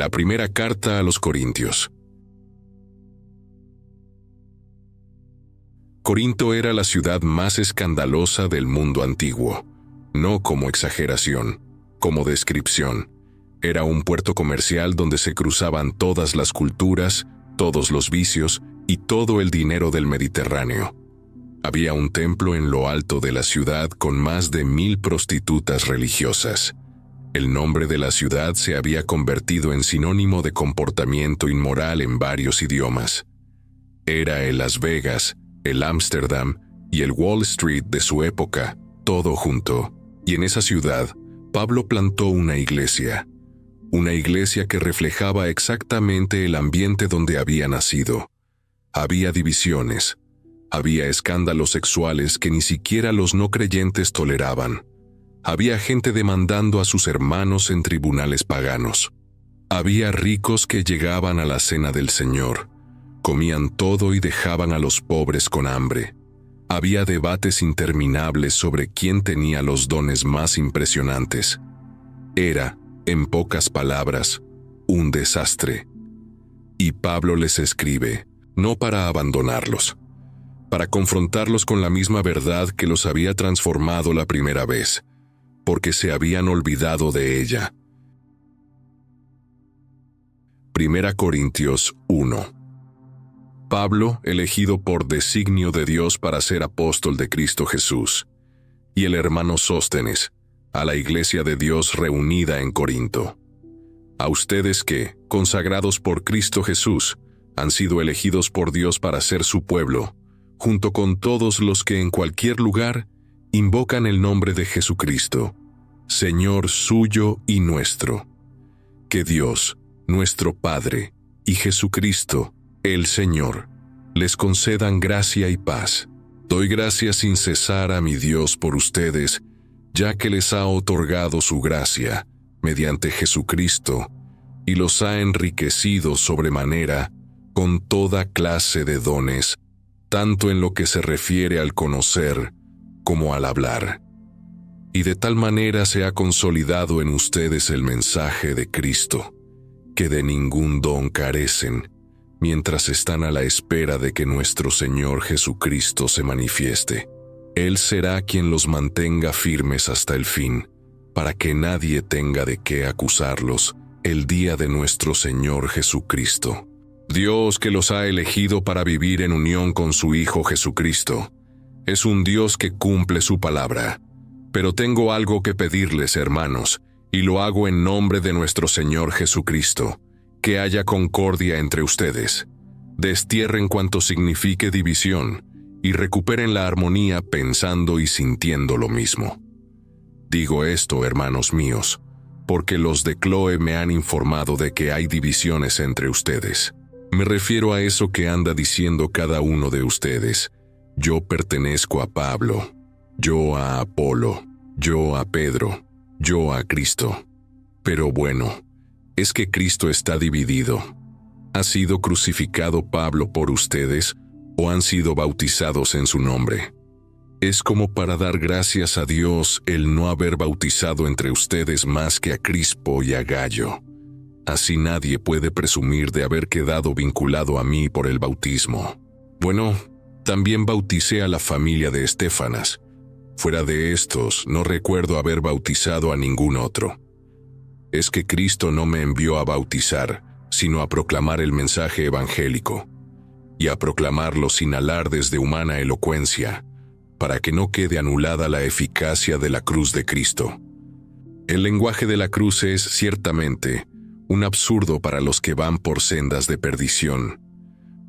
La primera carta a los Corintios. Corinto era la ciudad más escandalosa del mundo antiguo, no como exageración, como descripción. Era un puerto comercial donde se cruzaban todas las culturas, todos los vicios y todo el dinero del Mediterráneo. Había un templo en lo alto de la ciudad con más de 1000 prostitutas religiosas. El nombre de la ciudad se había convertido en sinónimo de comportamiento inmoral en varios idiomas. Era el Las Vegas, el Ámsterdam y el Wall Street de su época, todo junto. Y en esa ciudad, Pablo plantó una iglesia que reflejaba exactamente el ambiente donde había nacido. Había divisiones, había escándalos sexuales que ni siquiera los no creyentes toleraban. Había gente demandando a sus hermanos en tribunales paganos. Había ricos que llegaban a la cena del Señor, comían todo y dejaban a los pobres con hambre. Había debates interminables sobre quién tenía los dones más impresionantes. Era, en pocas palabras, un desastre. Y Pablo les escribe, no para abandonarlos, para confrontarlos con la misma verdad que los había transformado la primera vez, porque se habían olvidado de ella. 1 Corintios 1. Pablo, elegido por designio de Dios para ser apóstol de Cristo Jesús, y el hermano Sóstenes, a la iglesia de Dios reunida en Corinto. A ustedes que, consagrados por Cristo Jesús, han sido elegidos por Dios para ser su pueblo, junto con todos los que en cualquier lugar invocan el nombre de Jesucristo, Señor suyo y nuestro. Que Dios, nuestro Padre, y Jesucristo, el Señor, les concedan gracia y paz. Doy gracias sin cesar a mi Dios por ustedes, ya que les ha otorgado su gracia, mediante Jesucristo, y los ha enriquecido sobremanera con toda clase de dones, tanto en lo que se refiere al conocer como al hablar. Y de tal manera se ha consolidado en ustedes el mensaje de Cristo, que de ningún don carecen, mientras están a la espera de que nuestro Señor Jesucristo se manifieste. Él será quien los mantenga firmes hasta el fin, para que nadie tenga de qué acusarlos el día de nuestro Señor Jesucristo. Dios, que los ha elegido para vivir en unión con su Hijo Jesucristo, es un Dios que cumple su palabra. Pero tengo algo que pedirles, hermanos, y lo hago en nombre de nuestro Señor Jesucristo, que haya concordia entre ustedes. Destierren cuanto signifique división, y recuperen la armonía pensando y sintiendo lo mismo. Digo esto, hermanos míos, porque los de Cloe me han informado de que hay divisiones entre ustedes. Me refiero a eso que anda diciendo cada uno de ustedes. Yo pertenezco a Pablo, yo a Apolo, yo a Pedro, yo a Cristo. Pero bueno, es que Cristo está dividido. ¿Ha sido crucificado Pablo por ustedes o han sido bautizados en su nombre? Es como para dar gracias a Dios el no haber bautizado entre ustedes más que a Crispo y a Gayo. Así nadie puede presumir de haber quedado vinculado a mí por el bautismo. Bueno, también bauticé a la familia de Estéfanas. Fuera de estos, no recuerdo haber bautizado a ningún otro. Es que Cristo no me envió a bautizar, sino a proclamar el mensaje evangélico, y a proclamarlo sin alardes de humana elocuencia, para que no quede anulada la eficacia de la cruz de Cristo. El lenguaje de la cruz es, ciertamente, un absurdo para los que van por sendas de perdición,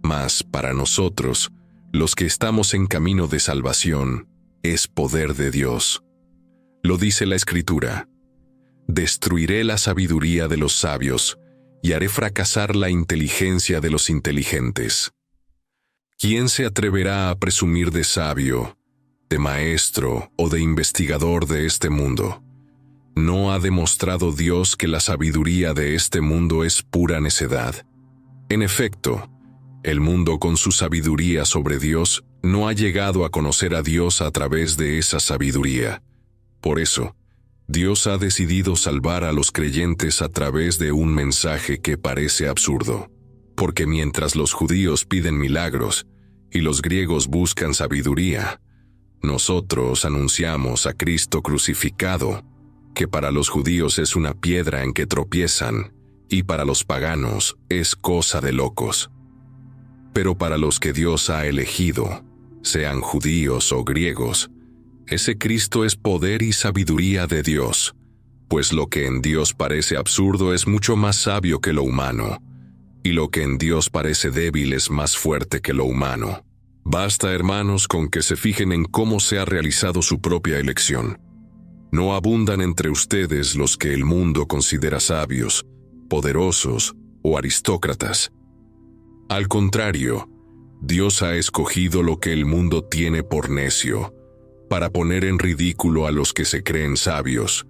mas para nosotros, los que estamos en camino de salvación, es poder de Dios. Lo dice la Escritura: destruiré la sabiduría de los sabios y haré fracasar la inteligencia de los inteligentes. ¿Quién se atreverá a presumir de sabio, de maestro o de investigador de este mundo? ¿No ha demostrado Dios que la sabiduría de este mundo es pura necedad? En efecto, el mundo con su sabiduría sobre Dios no ha llegado a conocer a Dios a través de esa sabiduría. Por eso, Dios ha decidido salvar a los creyentes a través de un mensaje que parece absurdo. Porque mientras los judíos piden milagros y los griegos buscan sabiduría, nosotros anunciamos a Cristo crucificado, que para los judíos es una piedra en que tropiezan y para los paganos es cosa de locos. Pero para los que Dios ha elegido, sean judíos o griegos, ese Cristo es poder y sabiduría de Dios, pues lo que en Dios parece absurdo es mucho más sabio que lo humano, y lo que en Dios parece débil es más fuerte que lo humano. Basta, hermanos, con que se fijen en cómo se ha realizado su propia elección. No abundan entre ustedes los que el mundo considera sabios, poderosos o aristócratas. Al contrario, Dios ha escogido lo que el mundo tiene por necio, para poner en ridículo a los que se creen sabios.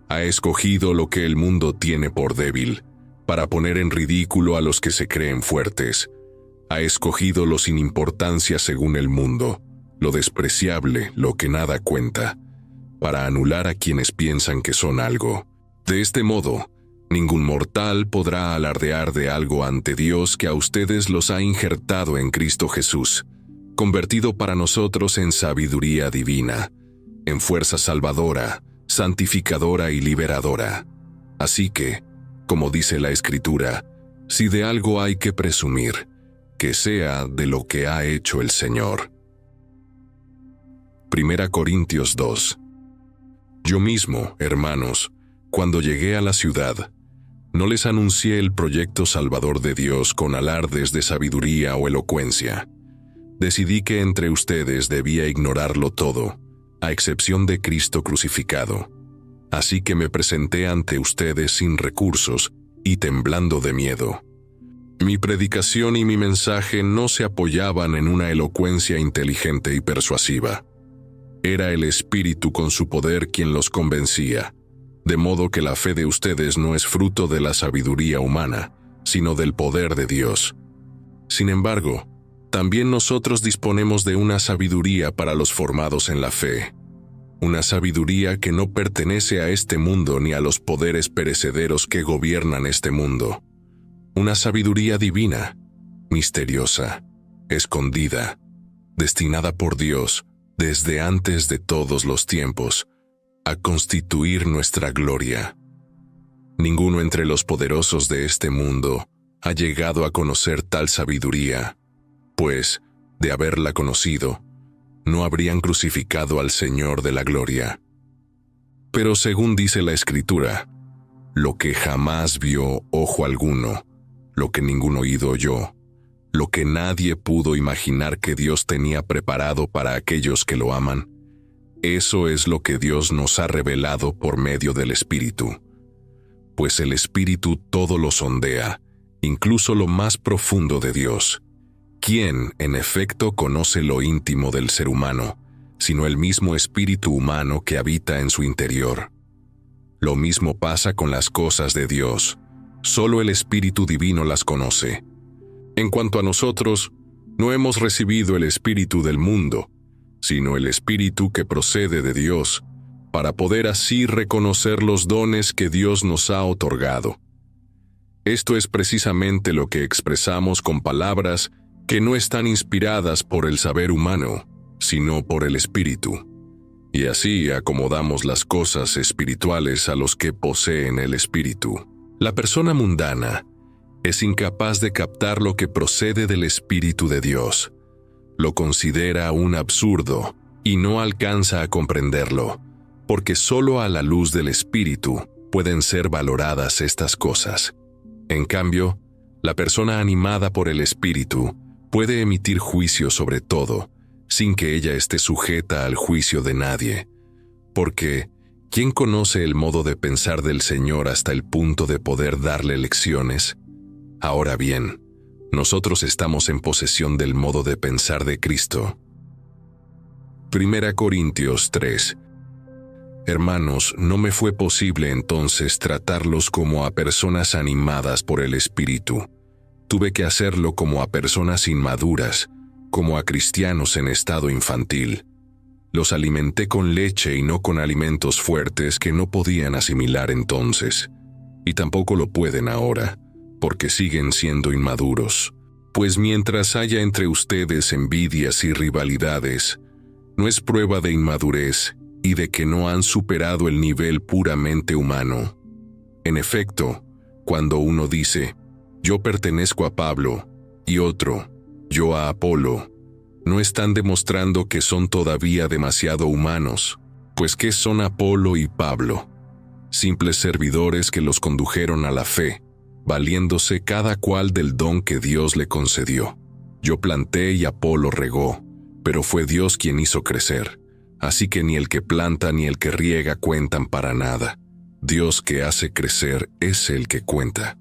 Ha escogido lo que el mundo tiene por débil, para poner en ridículo a los que se creen fuertes. Ha escogido lo sin importancia según el mundo, lo despreciable, lo que nada cuenta, para anular a quienes piensan que son algo. De este modo, ningún mortal podrá alardear de algo ante Dios que a ustedes los ha injertado en Cristo Jesús, convertido para nosotros en sabiduría divina, en fuerza salvadora, santificadora y liberadora. Así que, como dice la Escritura, si de algo hay que presumir, que sea de lo que ha hecho el Señor. 1 Corintios 2. Yo mismo, hermanos, cuando llegué a la ciudad, no les anuncié el proyecto salvador de Dios con alardes de sabiduría o elocuencia. Decidí que entre ustedes debía ignorarlo todo, a excepción de Cristo crucificado. Así que me presenté ante ustedes sin recursos y temblando de miedo. Mi predicación y mi mensaje no se apoyaban en una elocuencia inteligente y persuasiva. Era el Espíritu con su poder quien los convencía, de modo que la fe de ustedes no es fruto de la sabiduría humana, sino del poder de Dios. Sin embargo, también nosotros disponemos de una sabiduría para los formados en la fe, una sabiduría que no pertenece a este mundo ni a los poderes perecederos que gobiernan este mundo. Una sabiduría divina, misteriosa, escondida, destinada por Dios, desde antes de todos los tiempos, a constituir nuestra gloria. Ninguno entre los poderosos de este mundo ha llegado a conocer tal sabiduría, pues, de haberla conocido, no habrían crucificado al Señor de la gloria. Pero según dice la Escritura, lo que jamás vio ojo alguno, lo que ningún oído oyó, lo que nadie pudo imaginar que Dios tenía preparado para aquellos que lo aman, eso es lo que Dios nos ha revelado por medio del Espíritu. Pues el Espíritu todo lo sondea, incluso lo más profundo de Dios. ¿Quién, en efecto, conoce lo íntimo del ser humano, sino el mismo espíritu humano que habita en su interior? Lo mismo pasa con las cosas de Dios. Solo el Espíritu Divino las conoce. En cuanto a nosotros, no hemos recibido el espíritu del mundo, sino el Espíritu que procede de Dios, para poder así reconocer los dones que Dios nos ha otorgado. Esto es precisamente lo que expresamos con palabras que no están inspiradas por el saber humano, sino por el Espíritu. Y así acomodamos las cosas espirituales a los que poseen el Espíritu. La persona mundana es incapaz de captar lo que procede del Espíritu de Dios. Lo considera un absurdo y no alcanza a comprenderlo, porque solo a la luz del Espíritu pueden ser valoradas estas cosas. En cambio, la persona animada por el Espíritu puede emitir juicio sobre todo, sin que ella esté sujeta al juicio de nadie, porque ¿quién conoce el modo de pensar del Señor hasta el punto de poder darle lecciones? Ahora bien, nosotros estamos en posesión del modo de pensar de Cristo. 1 Corintios 3. Hermanos, no me fue posible entonces tratarlos como a personas animadas por el Espíritu. Tuve que hacerlo como a personas inmaduras, como a cristianos en estado infantil. Los alimenté con leche y no con alimentos fuertes que no podían asimilar entonces, y tampoco lo pueden ahora, porque siguen siendo inmaduros. Pues mientras haya entre ustedes envidias y rivalidades, no es prueba de inmadurez y de que no han superado el nivel puramente humano. En efecto, cuando uno dice, yo pertenezco a Pablo, y otro, yo a Apolo, no están demostrando que son todavía demasiado humanos, pues ¿qué son Apolo y Pablo? Simples servidores que los condujeron a la fe, valiéndose cada cual del don que Dios le concedió. Yo planté y Apolo regó, pero fue Dios quien hizo crecer, así que ni el que planta ni el que riega cuentan para nada. Dios que hace crecer es el que cuenta.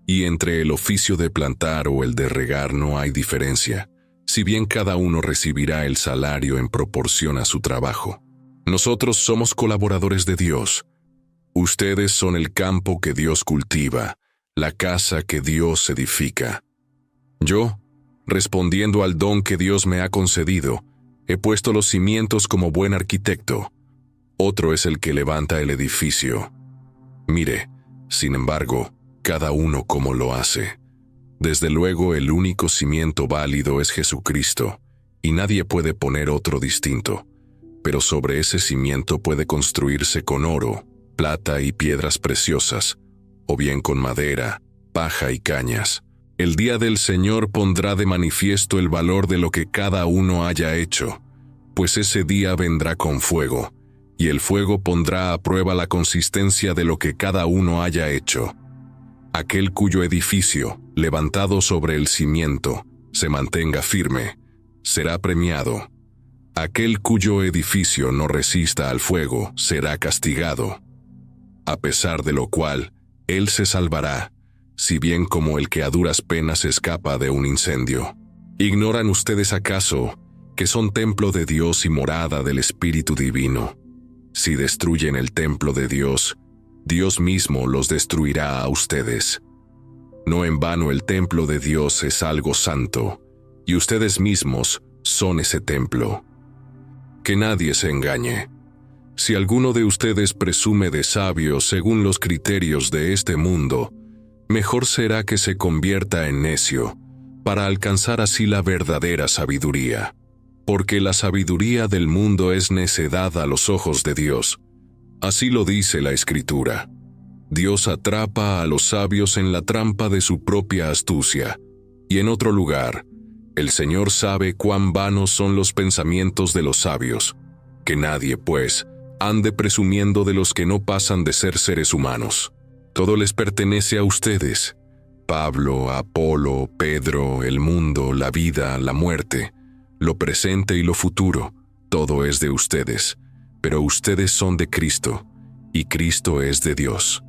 Y entre el oficio de plantar o el de regar no hay diferencia, si bien cada uno recibirá el salario en proporción a su trabajo. Nosotros somos colaboradores de Dios. Ustedes son el campo que Dios cultiva, la casa que Dios edifica. Yo, respondiendo al don que Dios me ha concedido, he puesto los cimientos como buen arquitecto. Otro es el que levanta el edificio. Mire, sin embargo, cada uno como lo hace. Desde luego el único cimiento válido es Jesucristo, y nadie puede poner otro distinto, pero sobre ese cimiento puede construirse con oro, plata y piedras preciosas, o bien con madera, paja y cañas. El día del Señor pondrá de manifiesto el valor de lo que cada uno haya hecho, pues ese día vendrá con fuego, y el fuego pondrá a prueba la consistencia de lo que cada uno haya hecho. Aquel cuyo edificio, levantado sobre el cimiento, se mantenga firme, será premiado. Aquel cuyo edificio no resista al fuego, será castigado. A pesar de lo cual, él se salvará, si bien como el que a duras penas escapa de un incendio. ¿Ignoran ustedes acaso que son templo de Dios y morada del Espíritu Divino? Si destruyen el templo de Dios, Dios mismo los destruirá a ustedes. No en vano el templo de Dios es algo santo, y ustedes mismos son ese templo. Que nadie se engañe. Si alguno de ustedes presume de sabio según los criterios de este mundo, mejor será que se convierta en necio, para alcanzar así la verdadera sabiduría. Porque la sabiduría del mundo es necedad a los ojos de Dios. Así lo dice la Escritura. Dios atrapa a los sabios en la trampa de su propia astucia. Y en otro lugar, el Señor sabe cuán vanos son los pensamientos de los sabios. Que nadie, pues, ande presumiendo de los que no pasan de ser seres humanos. Todo les pertenece a ustedes. Pablo, Apolo, Pedro, el mundo, la vida, la muerte, lo presente y lo futuro, todo es de ustedes. Pero ustedes son de Cristo, y Cristo es de Dios.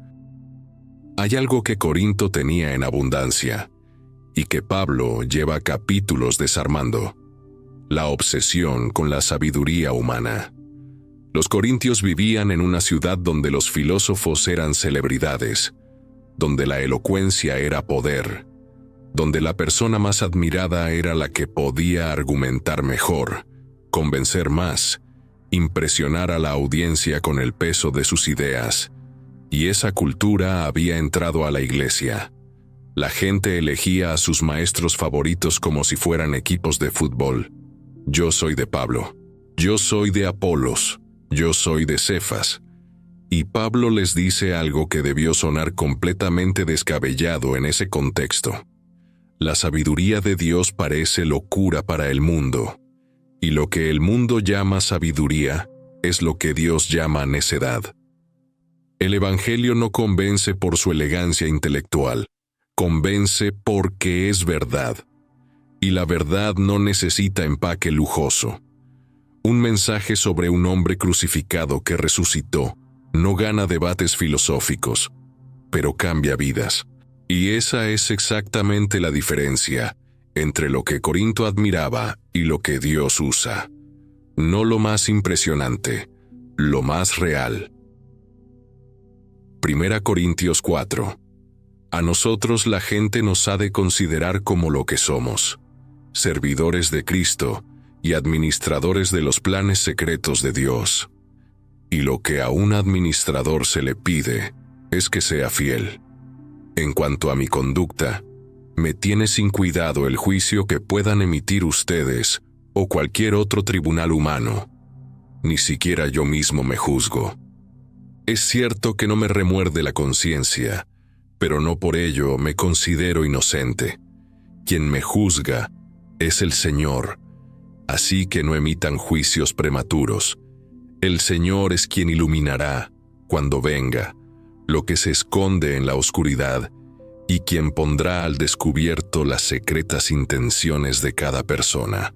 Hay algo que Corinto tenía en abundancia, y que Pablo lleva capítulos desarmando: la obsesión con la sabiduría humana. Los corintios vivían en una ciudad donde los filósofos eran celebridades, donde la elocuencia era poder, donde la persona más admirada era la que podía argumentar mejor, convencer más, impresionar a la audiencia con el peso de sus ideas. Y esa cultura había entrado a la iglesia. La gente elegía a sus maestros favoritos como si fueran equipos de fútbol. Yo soy de Pablo. Yo soy de Apolos. Yo soy de Cefas. Y Pablo les dice algo que debió sonar completamente descabellado en ese contexto. La sabiduría de Dios parece locura para el mundo, y lo que el mundo llama sabiduría es lo que Dios llama necedad. El Evangelio no convence por su elegancia intelectual, convence porque es verdad. Y la verdad no necesita empaque lujoso. Un mensaje sobre un hombre crucificado que resucitó no gana debates filosóficos, pero cambia vidas. Y esa es exactamente la diferencia entre lo que Corinto admiraba y lo que Dios usa. No lo más impresionante, lo más real. 1 Corintios 4. A nosotros la gente nos ha de considerar como lo que somos, servidores de Cristo, y administradores de los planes secretos de Dios. Y lo que a un administrador se le pide es que sea fiel. En cuanto a mi conducta, me tiene sin cuidado el juicio que puedan emitir ustedes o cualquier otro tribunal humano. Ni siquiera yo mismo me juzgo. Es cierto que no me remuerde la conciencia, pero no por ello me considero inocente. Quien me juzga es el Señor, así que no emitan juicios prematuros. El Señor es quien iluminará, cuando venga, lo que se esconde en la oscuridad, y quien pondrá al descubierto las secretas intenciones de cada persona.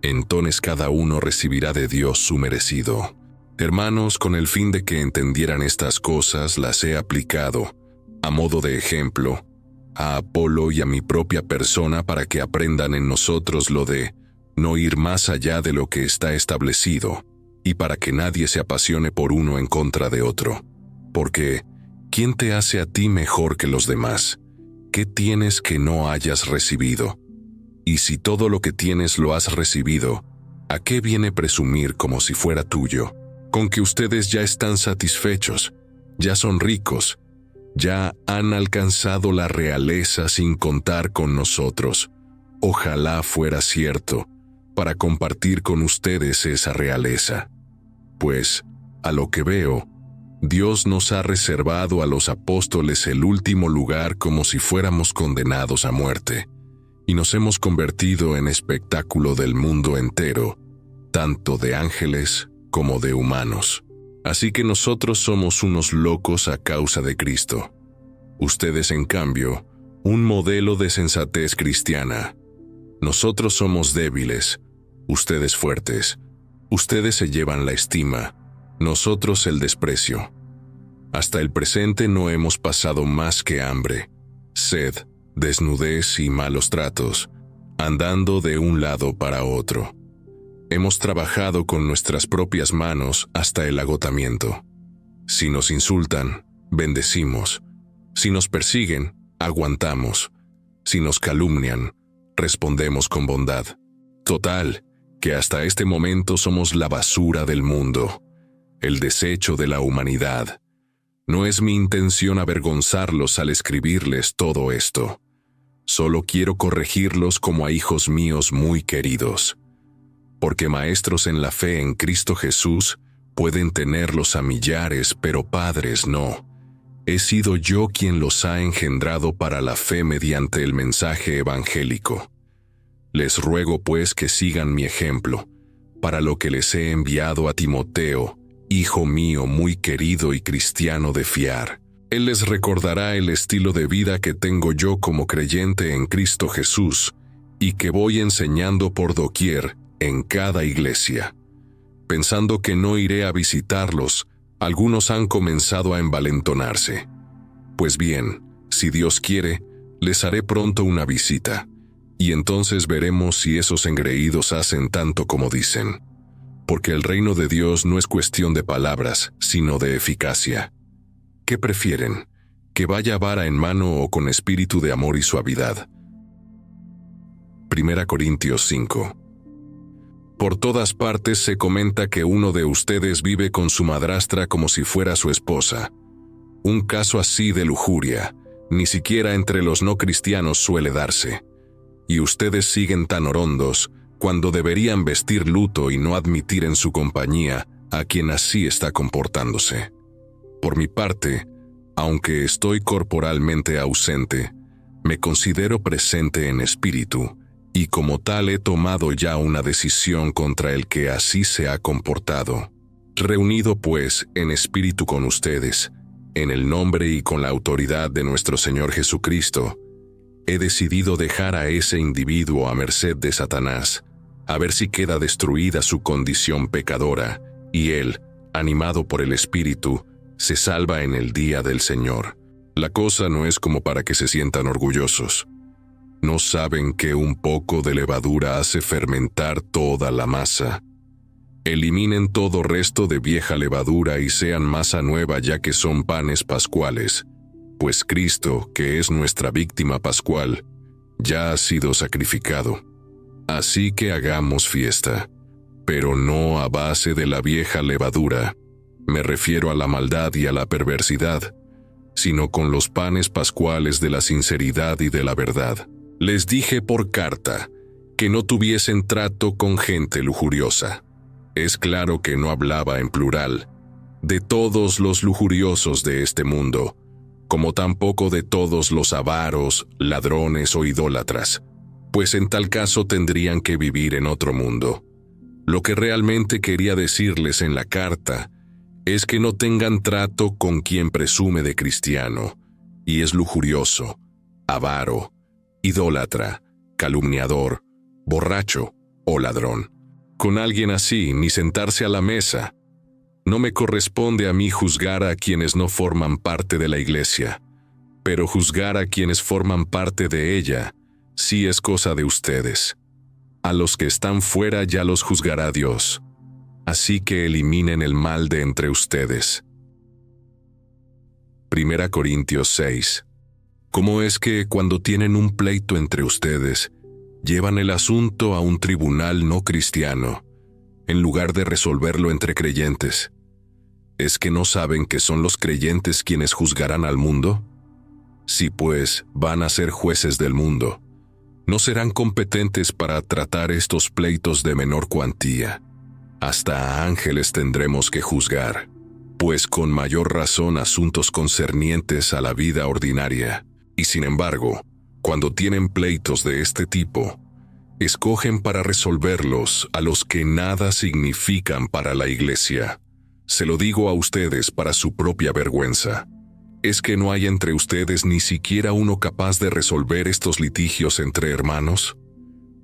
Entonces cada uno recibirá de Dios su merecido. Hermanos, con el fin de que entendieran estas cosas, las he aplicado, a modo de ejemplo, a Apolo y a mi propia persona para que aprendan en nosotros lo de no ir más allá de lo que está establecido, y para que nadie se apasione por uno en contra de otro. Porque, ¿quién te hace a ti mejor que los demás? ¿Qué tienes que no hayas recibido? Y si todo lo que tienes lo has recibido, ¿a qué viene presumir como si fuera tuyo? Con que ustedes ya están satisfechos, ya son ricos, ya han alcanzado la realeza sin contar con nosotros. Ojalá fuera cierto, para compartir con ustedes esa realeza. Pues, a lo que veo, Dios nos ha reservado a los apóstoles el último lugar como si fuéramos condenados a muerte, y nos hemos convertido en espectáculo del mundo entero, tanto de ángeles como de humanos. Así que nosotros somos unos locos a causa de Cristo. Ustedes, en cambio, un modelo de sensatez cristiana. Nosotros somos débiles, ustedes fuertes. Ustedes se llevan la estima, nosotros el desprecio. Hasta el presente no hemos pasado más que hambre, sed, desnudez y malos tratos, andando de un lado para otro. Hemos trabajado con nuestras propias manos hasta el agotamiento. Si nos insultan, bendecimos. Si nos persiguen, aguantamos. Si nos calumnian, respondemos con bondad. Total, que hasta este momento somos la basura del mundo, el desecho de la humanidad. No es mi intención avergonzarlos al escribirles todo esto. Solo quiero corregirlos como a hijos míos muy queridos. Porque maestros en la fe en Cristo Jesús pueden tenerlos a millares, pero padres no. He sido yo quien los ha engendrado para la fe mediante el mensaje evangélico. Les ruego pues que sigan mi ejemplo, para lo que les he enviado a Timoteo, hijo mío muy querido y cristiano de fiar. Él les recordará el estilo de vida que tengo yo como creyente en Cristo Jesús, y que voy enseñando por doquier, en cada iglesia. Pensando que no iré a visitarlos, algunos han comenzado a envalentonarse. Pues bien, si Dios quiere, les haré pronto una visita, y entonces veremos si esos engreídos hacen tanto como dicen. Porque el reino de Dios no es cuestión de palabras, sino de eficacia. ¿Qué prefieren? ¿Que vaya vara en mano o con espíritu de amor y suavidad? 1 Corintios 5. Por todas partes se comenta que uno de ustedes vive con su madrastra como si fuera su esposa. Un caso así de lujuria, ni siquiera entre los no cristianos suele darse. Y ustedes siguen tan orondos, cuando deberían vestir luto y no admitir en su compañía a quien así está comportándose. Por mi parte, aunque estoy corporalmente ausente, me considero presente en espíritu, y como tal he tomado ya una decisión contra el que así se ha comportado. Reunido pues en espíritu con ustedes, en el nombre y con la autoridad de nuestro Señor Jesucristo, he decidido dejar a ese individuo a merced de Satanás, a ver si queda destruida su condición pecadora, y él, animado por el Espíritu, se salva en el día del Señor. La cosa no es como para que se sientan orgullosos. ¿No saben que un poco de levadura hace fermentar toda la masa? Eliminen todo resto de vieja levadura y sean masa nueva, ya que son panes pascuales, pues Cristo, que es nuestra víctima pascual, ya ha sido sacrificado. Así que hagamos fiesta, pero no a base de la vieja levadura, me refiero a la maldad y a la perversidad, sino con los panes pascuales de la sinceridad y de la verdad. Les dije por carta que no tuviesen trato con gente lujuriosa. Es claro que no hablaba en plural, de todos los lujuriosos de este mundo, como tampoco de todos los avaros, ladrones o idólatras, pues en tal caso tendrían que vivir en otro mundo. Lo que realmente quería decirles en la carta es que no tengan trato con quien presume de cristiano, y es lujurioso, avaro, idólatra, calumniador, borracho o ladrón. Con alguien así, ni sentarse a la mesa. No me corresponde a mí juzgar a quienes no forman parte de la iglesia, pero juzgar a quienes forman parte de ella sí es cosa de ustedes. A los que están fuera ya los juzgará Dios. Así que eliminen el mal de entre ustedes. 1 Corintios 6. ¿Cómo es que cuando tienen un pleito entre ustedes, llevan el asunto a un tribunal no cristiano, en lugar de resolverlo entre creyentes? ¿Es que no saben que son los creyentes quienes juzgarán al mundo? Si pues van a ser jueces del mundo, no serán competentes para tratar estos pleitos de menor cuantía. Hasta a ángeles tendremos que juzgar, pues con mayor razón asuntos concernientes a la vida ordinaria. Y sin embargo, cuando tienen pleitos de este tipo, escogen para resolverlos a los que nada significan para la iglesia. Se lo digo a ustedes para su propia vergüenza. ¿Es que no hay entre ustedes ni siquiera uno capaz de resolver estos litigios entre hermanos?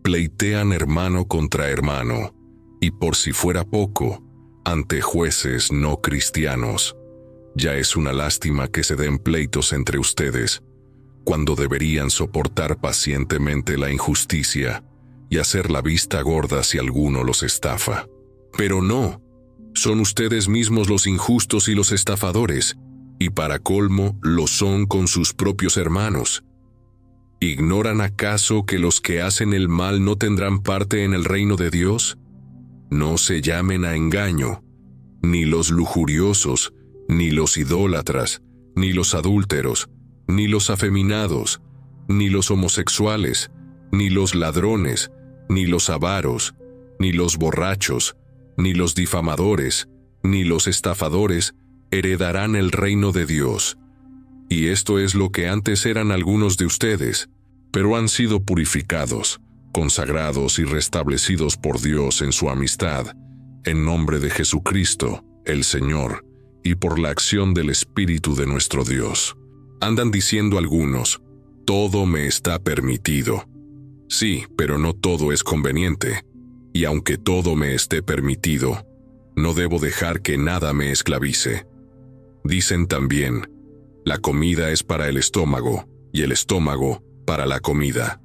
Pleitean hermano contra hermano, y por si fuera poco, ante jueces no cristianos. Ya es una lástima que se den pleitos entre ustedes, cuando deberían soportar pacientemente la injusticia y hacer la vista gorda si alguno los estafa. Pero no, son ustedes mismos los injustos y los estafadores, y para colmo lo son con sus propios hermanos. ¿Ignoran acaso que los que hacen el mal no tendrán parte en el reino de Dios? No se llamen a engaño, ni los lujuriosos, ni los idólatras, ni los adúlteros, ni los afeminados, ni los homosexuales, ni los ladrones, ni los avaros, ni los borrachos, ni los difamadores, ni los estafadores heredarán el reino de Dios. Y esto es lo que antes eran algunos de ustedes, pero han sido purificados, consagrados y restablecidos por Dios en su amistad, en nombre de Jesucristo, el Señor, y por la acción del Espíritu de nuestro Dios. Andan diciendo algunos, todo me está permitido. Sí, pero no todo es conveniente. Y aunque todo me esté permitido, no debo dejar que nada me esclavice. Dicen también, la comida es para el estómago, y el estómago para la comida.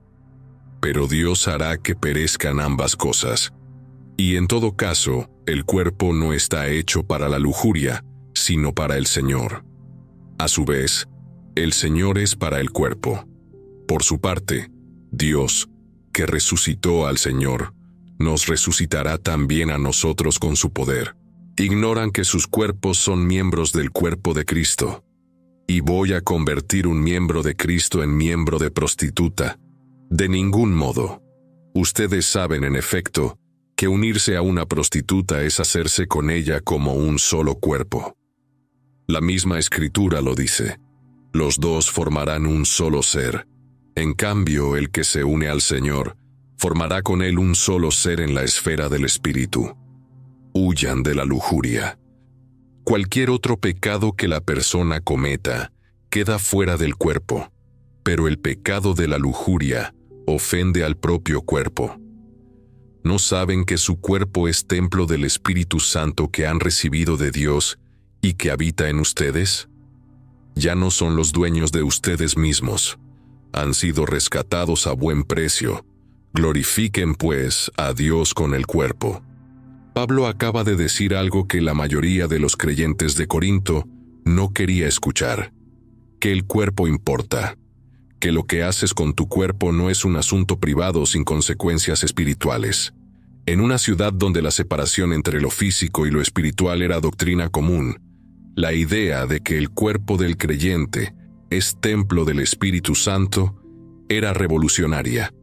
Pero Dios hará que perezcan ambas cosas. Y en todo caso, el cuerpo no está hecho para la lujuria, sino para el Señor. A su vez, el Señor es para el cuerpo. Por su parte, Dios, que resucitó al Señor, nos resucitará también a nosotros con su poder. Ignoran que sus cuerpos son miembros del cuerpo de Cristo. ¿Y voy a convertir un miembro de Cristo en miembro de prostituta? De ningún modo. Ustedes saben, en efecto, que unirse a una prostituta es hacerse con ella como un solo cuerpo. La misma Escritura lo dice. Los dos formarán un solo ser. En cambio, el que se une al Señor formará con él un solo ser en la esfera del Espíritu. Huyan de la lujuria. Cualquier otro pecado que la persona cometa queda fuera del cuerpo, pero el pecado de la lujuria ofende al propio cuerpo. ¿No saben que su cuerpo es templo del Espíritu Santo que han recibido de Dios y que habita en ustedes? Ya no son los dueños de ustedes mismos. Han sido rescatados a buen precio. Glorifiquen, pues, a Dios con el cuerpo. Pablo acaba de decir algo que la mayoría de los creyentes de Corinto no quería escuchar: que el cuerpo importa, que lo que haces con tu cuerpo no es un asunto privado sin consecuencias espirituales. En una ciudad donde la separación entre lo físico y lo espiritual era doctrina común, la idea de que el cuerpo del creyente es templo del Espíritu Santo era revolucionaria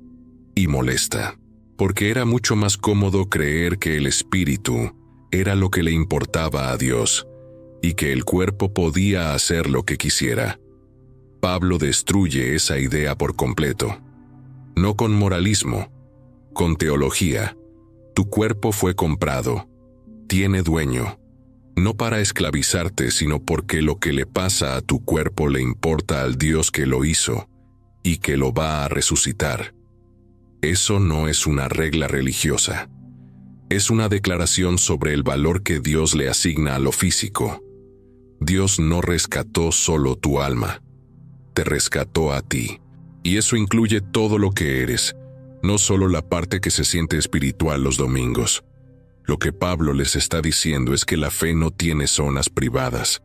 y molesta, porque era mucho más cómodo creer que el espíritu era lo que le importaba a Dios y que el cuerpo podía hacer lo que quisiera. Pablo destruye esa idea por completo. No con moralismo, con teología. Tu cuerpo fue comprado, tiene dueño, no para esclavizarte, sino porque lo que le pasa a tu cuerpo le importa al Dios que lo hizo y que lo va a resucitar. Eso no es una regla religiosa. Es una declaración sobre el valor que Dios le asigna a lo físico. Dios no rescató solo tu alma, te rescató a ti. Y eso incluye todo lo que eres, no solo la parte que se siente espiritual los domingos. Lo que Pablo les está diciendo es que la fe no tiene zonas privadas.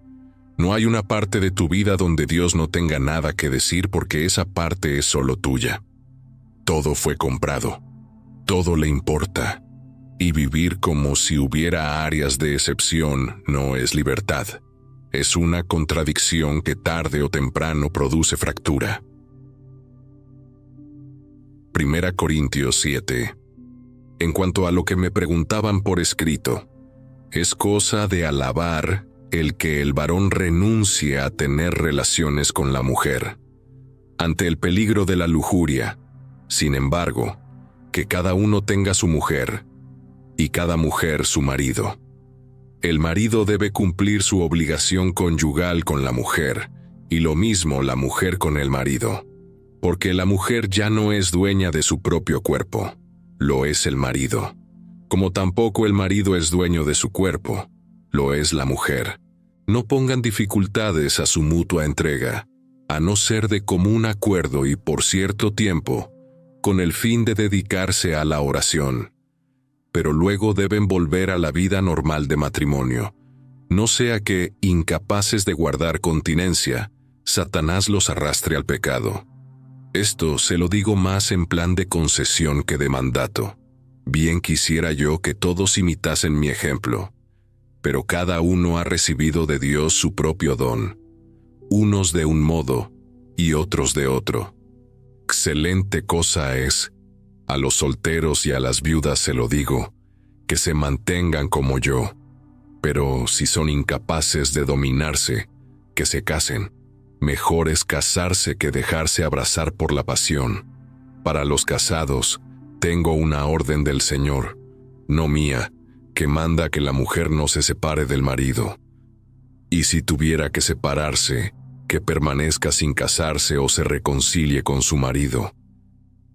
No hay una parte de tu vida donde Dios no tenga nada que decir porque esa parte es solo tuya. Todo fue comprado. Todo le importa. Y vivir como si hubiera áreas de excepción no es libertad. Es una contradicción que tarde o temprano produce fractura. 1 Corintios 7. En cuanto a lo que me preguntaban por escrito, es cosa de alabar el que el varón renuncie a tener relaciones con la mujer, ante el peligro de la lujuria. Sin embargo, que cada uno tenga su mujer, y cada mujer su marido. El marido debe cumplir su obligación conyugal con la mujer, y lo mismo la mujer con el marido. Porque la mujer ya no es dueña de su propio cuerpo, lo es el marido. Como tampoco el marido es dueño de su cuerpo, lo es la mujer. No pongan dificultades a su mutua entrega, a no ser de común acuerdo y por cierto tiempo, con el fin de dedicarse a la oración. Pero luego deben volver a la vida normal de matrimonio, no sea que, incapaces de guardar continencia, Satanás los arrastre al pecado. Esto se lo digo más en plan de concesión que de mandato. Bien quisiera yo que todos imitasen mi ejemplo, pero cada uno ha recibido de Dios su propio don, unos de un modo y otros de otro. Excelente cosa es, a los solteros y a las viudas se lo digo, que se mantengan como yo, pero si son incapaces de dominarse, que se casen. Mejor es casarse que dejarse abrazar por la pasión. Para los casados, tengo una orden del Señor, no mía, que manda que la mujer no se separe del marido. Y si tuviera que separarse, que permanezca sin casarse o se reconcilie con su marido.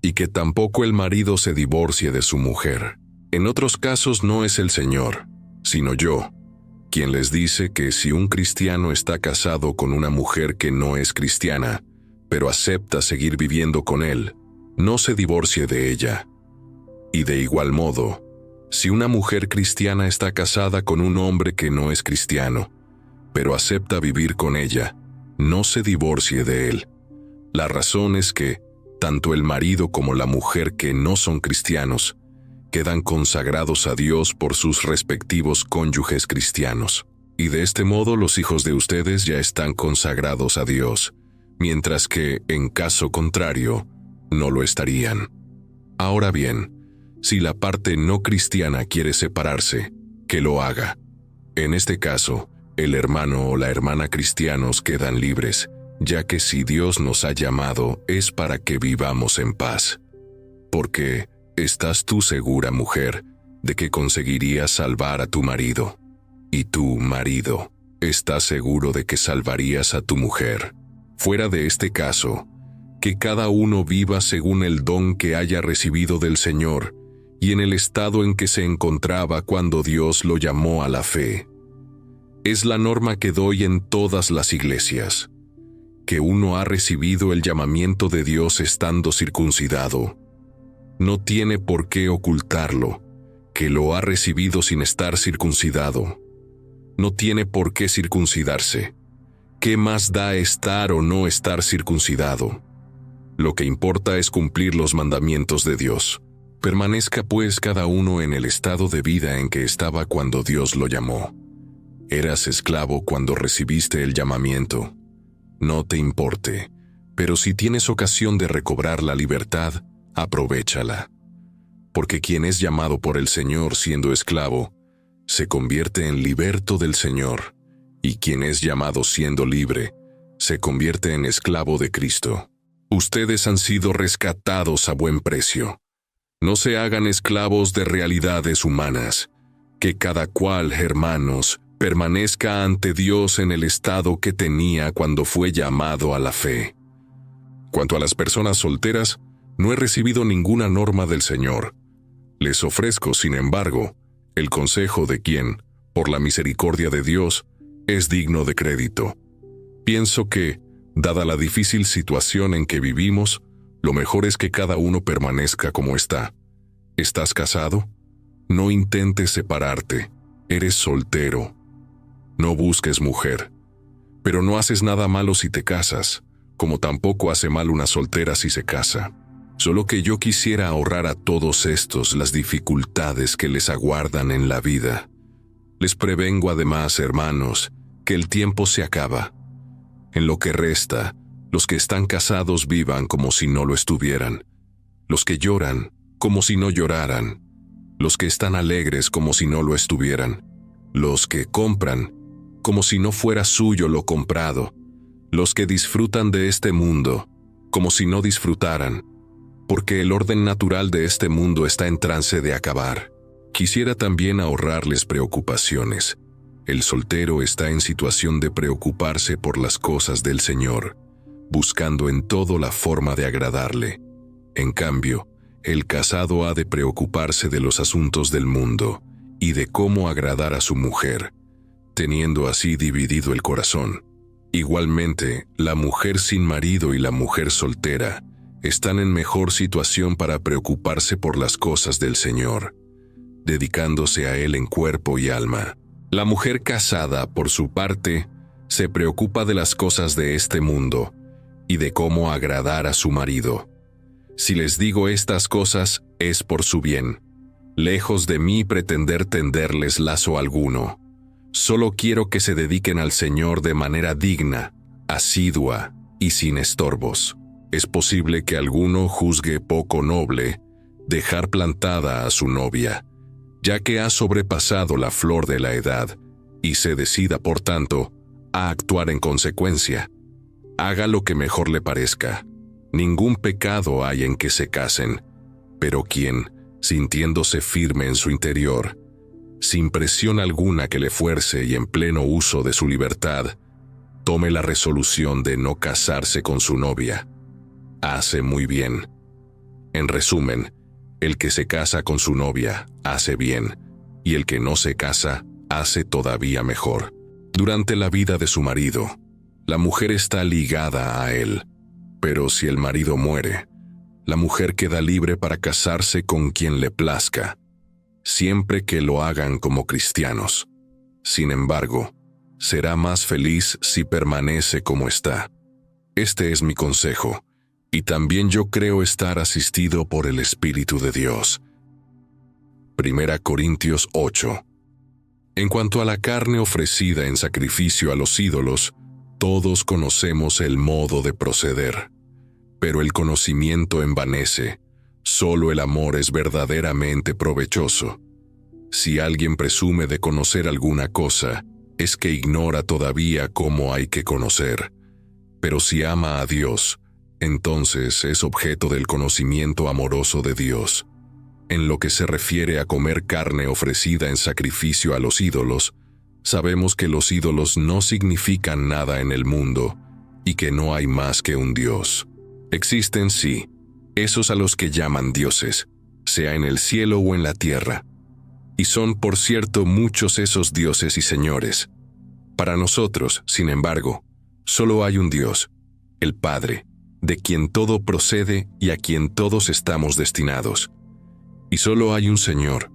Y que tampoco el marido se divorcie de su mujer. En otros casos no es el Señor, sino yo, quien les dice que si un cristiano está casado con una mujer que no es cristiana, pero acepta seguir viviendo con él, no se divorcie de ella. Y de igual modo, si una mujer cristiana está casada con un hombre que no es cristiano, pero acepta vivir con ella, no se divorcie de él. La razón es que, tanto el marido como la mujer que no son cristianos, quedan consagrados a Dios por sus respectivos cónyuges cristianos. Y de este modo los hijos de ustedes ya están consagrados a Dios, mientras que, en caso contrario, no lo estarían. Ahora bien, si la parte no cristiana quiere separarse, que lo haga. En este caso, el hermano o la hermana cristianos quedan libres, ya que si Dios nos ha llamado es para que vivamos en paz. Porque, ¿estás tú segura, mujer, de que conseguirías salvar a tu marido? Y tú, marido, ¿estás seguro de que salvarías a tu mujer? Fuera de este caso, que cada uno viva según el don que haya recibido del Señor y en el estado en que se encontraba cuando Dios lo llamó a la fe. Es la norma que doy en todas las iglesias, que uno ha recibido el llamamiento de Dios estando circuncidado. No tiene por qué ocultarlo, que lo ha recibido sin estar circuncidado. No tiene por qué circuncidarse. ¿Qué más da estar o no estar circuncidado? Lo que importa es cumplir los mandamientos de Dios. Permanezca pues cada uno en el estado de vida en que estaba cuando Dios lo llamó. Eras esclavo cuando recibiste el llamamiento. No te importe, pero si tienes ocasión de recobrar la libertad, aprovéchala. Porque quien es llamado por el Señor siendo esclavo, se convierte en liberto del Señor, y quien es llamado siendo libre, se convierte en esclavo de Cristo. Ustedes han sido rescatados a buen precio. No se hagan esclavos de realidades humanas, que cada cual, hermanos, permanezca ante Dios en el estado que tenía cuando fue llamado a la fe. Cuanto a las personas solteras, no he recibido ninguna norma del Señor. Les ofrezco, sin embargo, el consejo de quien, por la misericordia de Dios, es digno de crédito. Pienso que, dada la difícil situación en que vivimos, lo mejor es que cada uno permanezca como está. ¿Estás casado? No intentes separarte. Eres soltero. No busques mujer. Pero no haces nada malo si te casas, como tampoco hace mal una soltera si se casa. Solo que yo quisiera ahorrar a todos estos las dificultades que les aguardan en la vida. Les prevengo además, hermanos, que el tiempo se acaba. En lo que resta, los que están casados vivan como si no lo estuvieran. Los que lloran, como si no lloraran. Los que están alegres como si no lo estuvieran. Los que compran, como si no fuera suyo lo comprado. Los que disfrutan de este mundo, como si no disfrutaran. Porque el orden natural de este mundo está en trance de acabar. Quisiera también ahorrarles preocupaciones. El soltero está en situación de preocuparse por las cosas del Señor, buscando en todo la forma de agradarle. En cambio, el casado ha de preocuparse de los asuntos del mundo y de cómo agradar a su mujer, teniendo así dividido el corazón. Igualmente, la mujer sin marido y la mujer soltera están en mejor situación para preocuparse por las cosas del Señor, dedicándose a Él en cuerpo y alma. La mujer casada, por su parte, se preocupa de las cosas de este mundo y de cómo agradar a su marido. Si les digo estas cosas, es por su bien. Lejos de mí pretender tenderles lazo alguno. Solo quiero que se dediquen al Señor de manera digna, asidua y sin estorbos. Es posible que alguno juzgue poco noble dejar plantada a su novia, ya que ha sobrepasado la flor de la edad, y se decida, por tanto, a actuar en consecuencia. Haga lo que mejor le parezca. Ningún pecado hay en que se casen, pero quien, sintiéndose firme en su interior, sin presión alguna que le fuerce y en pleno uso de su libertad, tome la resolución de no casarse con su novia, hace muy bien. En resumen, el que se casa con su novia hace bien, y el que no se casa hace todavía mejor. Durante la vida de su marido, la mujer está ligada a él, pero si el marido muere, la mujer queda libre para casarse con quien le plazca, siempre que lo hagan como cristianos. Sin embargo, será más feliz si permanece como está. Este es mi consejo, y también yo creo estar asistido por el Espíritu de Dios. 1 Corintios 8. En cuanto a la carne ofrecida en sacrificio a los ídolos, todos conocemos el modo de proceder. Pero el conocimiento envanece, solo el amor es verdaderamente provechoso. Si alguien presume de conocer alguna cosa, es que ignora todavía cómo hay que conocer. Pero si ama a Dios, entonces es objeto del conocimiento amoroso de Dios. En lo que se refiere a comer carne ofrecida en sacrificio a los ídolos, sabemos que los ídolos no significan nada en el mundo y que no hay más que un Dios. Existen, sí, esos a los que llaman dioses, sea en el cielo o en la tierra. Y son, por cierto, muchos esos dioses y señores. Para nosotros, sin embargo, solo hay un Dios, el Padre, de quien todo procede y a quien todos estamos destinados. Y solo hay un Señor,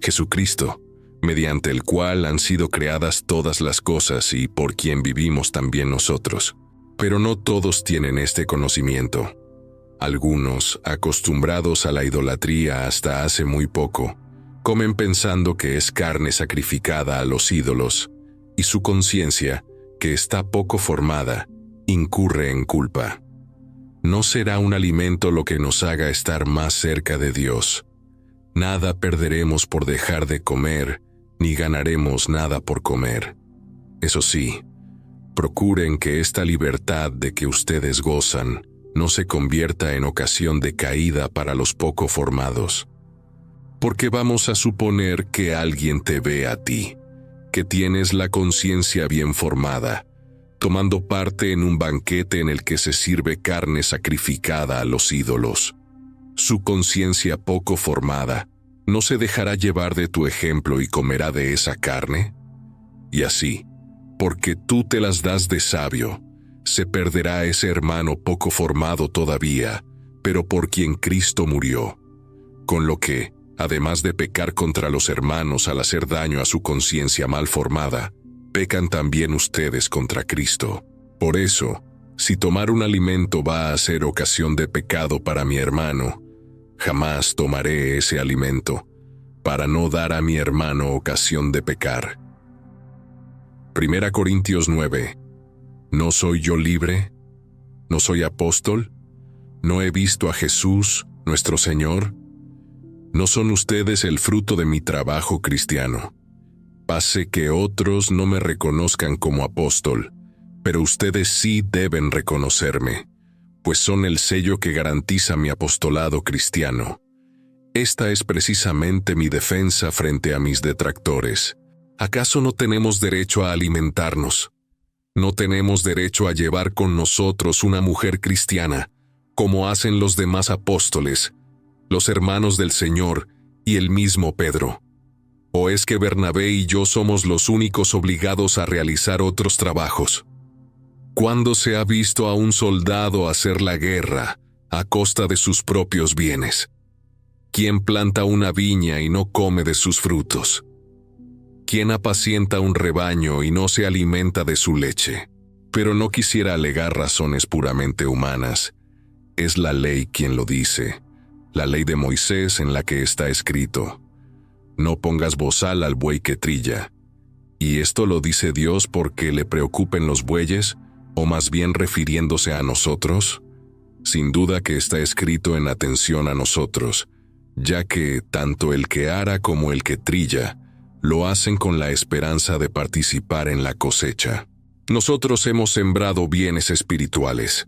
Jesucristo, mediante el cual han sido creadas todas las cosas y por quien vivimos también nosotros. Pero no todos tienen este conocimiento. Algunos, acostumbrados a la idolatría hasta hace muy poco, comen pensando que es carne sacrificada a los ídolos, y su conciencia, que está poco formada, incurre en culpa. No será un alimento lo que nos haga estar más cerca de Dios. Nada perderemos por dejar de comer, ni ganaremos nada por comer. Eso sí, procuren que esta libertad de que ustedes gozan no se convierta en ocasión de caída para los poco formados. Porque vamos a suponer que alguien te ve a ti, que tienes la conciencia bien formada, tomando parte en un banquete en el que se sirve carne sacrificada a los ídolos. Su conciencia poco formada ¿no se dejará llevar de tu ejemplo y comerá de esa carne? Y así, porque tú te las das de sabio, se perderá ese hermano poco formado todavía, pero por quien Cristo murió. Con lo que, además de pecar contra los hermanos al hacer daño a su conciencia mal formada, pecan también ustedes contra Cristo. Por eso, si tomar un alimento va a ser ocasión de pecado para mi hermano, jamás tomaré ese alimento, para no dar a mi hermano ocasión de pecar. 1 Corintios 9. ¿No soy yo libre? ¿No soy apóstol? ¿No he visto a Jesús, nuestro Señor? ¿No son ustedes el fruto de mi trabajo cristiano? Pase que otros no me reconozcan como apóstol, pero ustedes sí deben reconocerme, pues son el sello que garantiza mi apostolado cristiano. Esta es precisamente mi defensa frente a mis detractores. ¿Acaso no tenemos derecho a alimentarnos? ¿No tenemos derecho a llevar con nosotros una mujer cristiana, como hacen los demás apóstoles, los hermanos del Señor y el mismo Pedro? ¿O es que Bernabé y yo somos los únicos obligados a realizar otros trabajos? ¿Cuándo se ha visto a un soldado hacer la guerra a costa de sus propios bienes? ¿Quién planta una viña y no come de sus frutos? ¿Quién apacienta un rebaño y no se alimenta de su leche? Pero no quisiera alegar razones puramente humanas. Es la ley quien lo dice, la ley de Moisés en la que está escrito: no pongas bozal al buey que trilla. ¿Y esto lo dice Dios porque le preocupen los bueyes, o más bien refiriéndose a nosotros? Sin duda que está escrito en atención a nosotros, ya que tanto el que ara como el que trilla lo hacen con la esperanza de participar en la cosecha. Nosotros hemos sembrado bienes espirituales.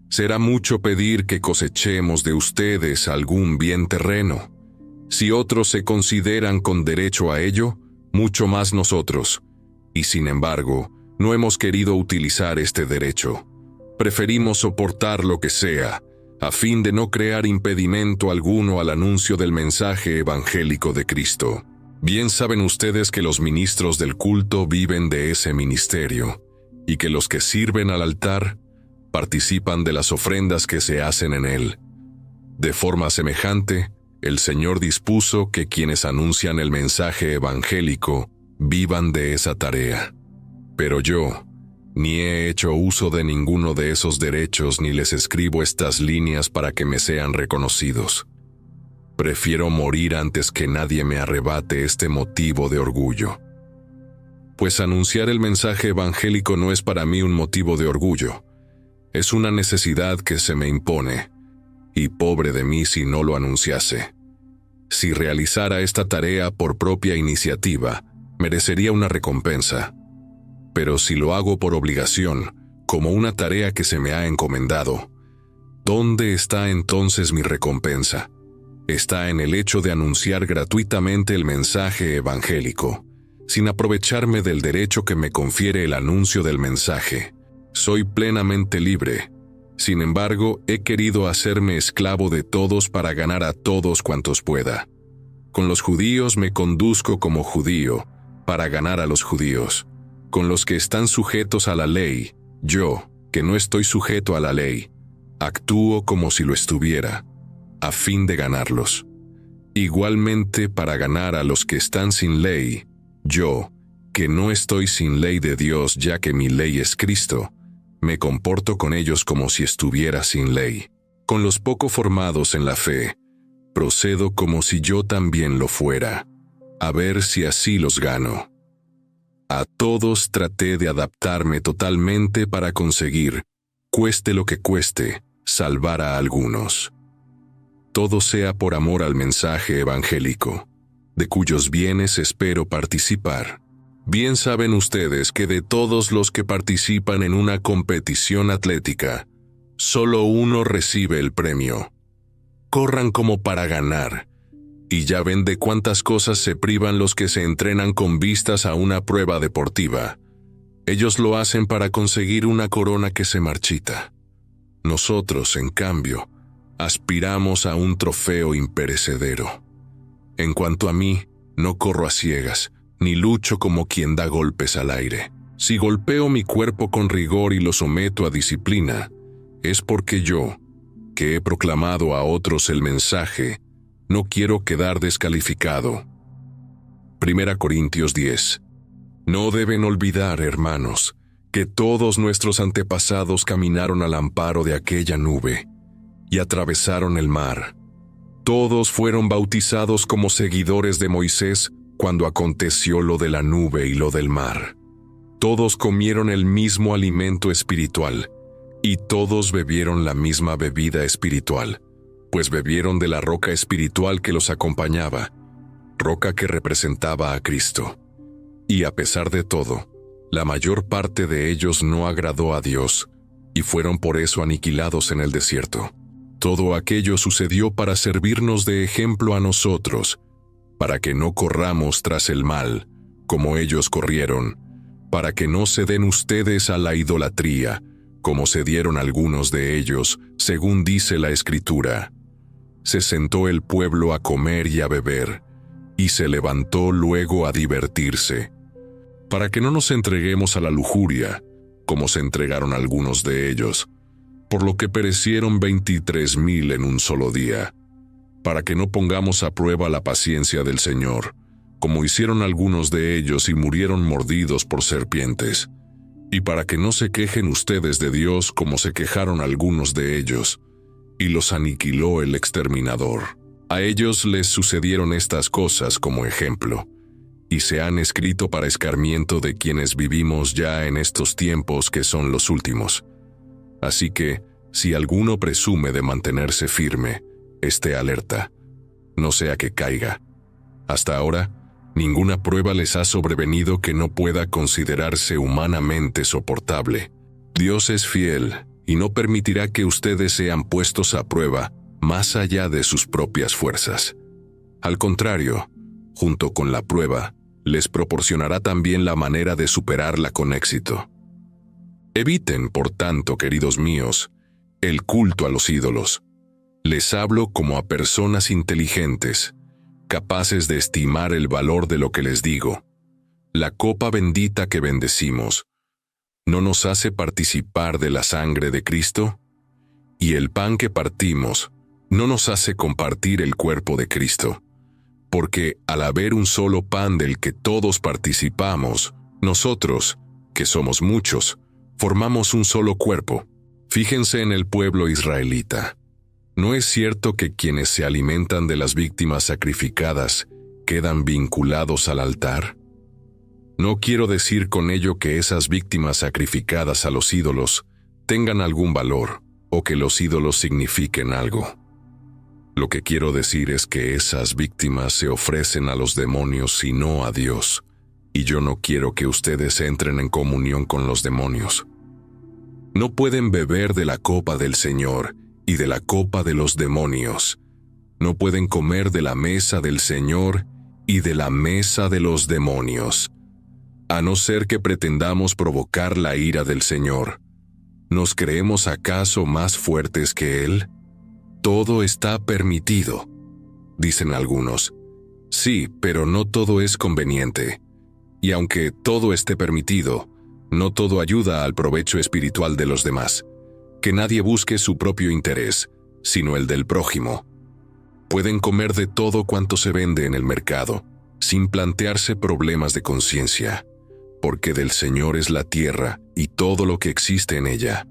Será mucho pedir que cosechemos de ustedes algún bien terreno. Si otros se consideran con derecho a ello, mucho más nosotros. Y sin embargo, no hemos querido utilizar este derecho. Preferimos soportar lo que sea, a fin de no crear impedimento alguno al anuncio del mensaje evangélico de Cristo. Bien saben ustedes que los ministros del culto viven de ese ministerio, y que los que sirven al altar participan de las ofrendas que se hacen en él. De forma semejante, el Señor dispuso que quienes anuncian el mensaje evangélico vivan de esa tarea. Pero yo, ni he hecho uso de ninguno de esos derechos ni les escribo estas líneas para que me sean reconocidos. Prefiero morir antes que nadie me arrebate este motivo de orgullo. Pues anunciar el mensaje evangélico no es para mí un motivo de orgullo. Es una necesidad que se me impone, y pobre de mí si no lo anunciase. Si realizara esta tarea por propia iniciativa, merecería una recompensa. Pero si lo hago por obligación, como una tarea que se me ha encomendado, ¿dónde está entonces mi recompensa? Está en el hecho de anunciar gratuitamente el mensaje evangélico, sin aprovecharme del derecho que me confiere el anuncio del mensaje. Soy plenamente libre. Sin embargo, he querido hacerme esclavo de todos para ganar a todos cuantos pueda. Con los judíos me conduzco como judío, para ganar a los judíos. Con los que están sujetos a la ley, yo, que no estoy sujeto a la ley, actúo como si lo estuviera, a fin de ganarlos. Igualmente para ganar a los que están sin ley, yo, que no estoy sin ley de Dios ya que mi ley es Cristo, me comporto con ellos como si estuviera sin ley. Con los poco formados en la fe, procedo como si yo también lo fuera, a ver si así los gano. A todos traté de adaptarme totalmente para conseguir, cueste lo que cueste, salvar a algunos. Todo sea por amor al mensaje evangélico, de cuyos bienes espero participar. Bien saben ustedes que de todos los que participan en una competición atlética, solo uno recibe el premio. Corran como para ganar, y ya ven de cuántas cosas se privan los que se entrenan con vistas a una prueba deportiva. Ellos lo hacen para conseguir una corona que se marchita. Nosotros, en cambio, aspiramos a un trofeo imperecedero. En cuanto a mí, no corro a ciegas, ni lucho como quien da golpes al aire. Si golpeo mi cuerpo con rigor y lo someto a disciplina, es porque yo, que he proclamado a otros el mensaje, no quiero quedar descalificado. 1 Corintios 10. No deben olvidar, hermanos, que todos nuestros antepasados caminaron al amparo de aquella nube y atravesaron el mar. Todos fueron bautizados como seguidores de Moisés cuando aconteció lo de la nube y lo del mar. Todos comieron el mismo alimento espiritual, y todos bebieron la misma bebida espiritual, pues bebieron de la roca espiritual que los acompañaba, roca que representaba a Cristo. Y a pesar de todo, la mayor parte de ellos no agradó a Dios, y fueron por eso aniquilados en el desierto. Todo aquello sucedió para servirnos de ejemplo a nosotros, para que no corramos tras el mal, como ellos corrieron, para que no se den ustedes a la idolatría, como se dieron algunos de ellos, según dice la Escritura. Se sentó el pueblo a comer y a beber, y se levantó luego a divertirse, para que no nos entreguemos a la lujuria, como se entregaron algunos de ellos, por lo que perecieron 23,000 en un solo día, para que no pongamos a prueba la paciencia del Señor, como hicieron algunos de ellos y murieron mordidos por serpientes, y para que no se quejen ustedes de Dios como se quejaron algunos de ellos, y los aniquiló el exterminador. A ellos les sucedieron estas cosas como ejemplo, y se han escrito para escarmiento de quienes vivimos ya en estos tiempos que son los últimos. Así que, si alguno presume de mantenerse firme, esté alerta, no sea que caiga. Hasta ahora, ninguna prueba les ha sobrevenido que no pueda considerarse humanamente soportable. Dios es fiel y no permitirá que ustedes sean puestos a prueba más allá de sus propias fuerzas. Al contrario, junto con la prueba, les proporcionará también la manera de superarla con éxito. Eviten, por tanto, queridos míos, el culto a los ídolos. Les hablo como a personas inteligentes, capaces de estimar el valor de lo que les digo. La copa bendita que bendecimos, ¿no nos hace participar de la sangre de Cristo? Y el pan que partimos, ¿no nos hace compartir el cuerpo de Cristo? Porque al haber un solo pan del que todos participamos, nosotros, que somos muchos, formamos un solo cuerpo. Fíjense en el pueblo israelita. ¿No es cierto que quienes se alimentan de las víctimas sacrificadas quedan vinculados al altar? No quiero decir con ello que esas víctimas sacrificadas a los ídolos tengan algún valor o que los ídolos signifiquen algo. Lo que quiero decir es que esas víctimas se ofrecen a los demonios y no a Dios, y yo no quiero que ustedes entren en comunión con los demonios. No pueden beber de la copa del Señor y de la copa de los demonios. No pueden comer de la mesa del Señor y de la mesa de los demonios, a no ser que pretendamos provocar la ira del Señor. ¿Nos creemos acaso más fuertes que Él? Todo está permitido, dicen algunos. Sí, pero no todo es conveniente. Y aunque todo esté permitido, no todo ayuda al provecho espiritual de los demás. Que nadie busque su propio interés, sino el del prójimo. Pueden comer de todo cuanto se vende en el mercado, sin plantearse problemas de conciencia, porque del Señor es la tierra y todo lo que existe en ella.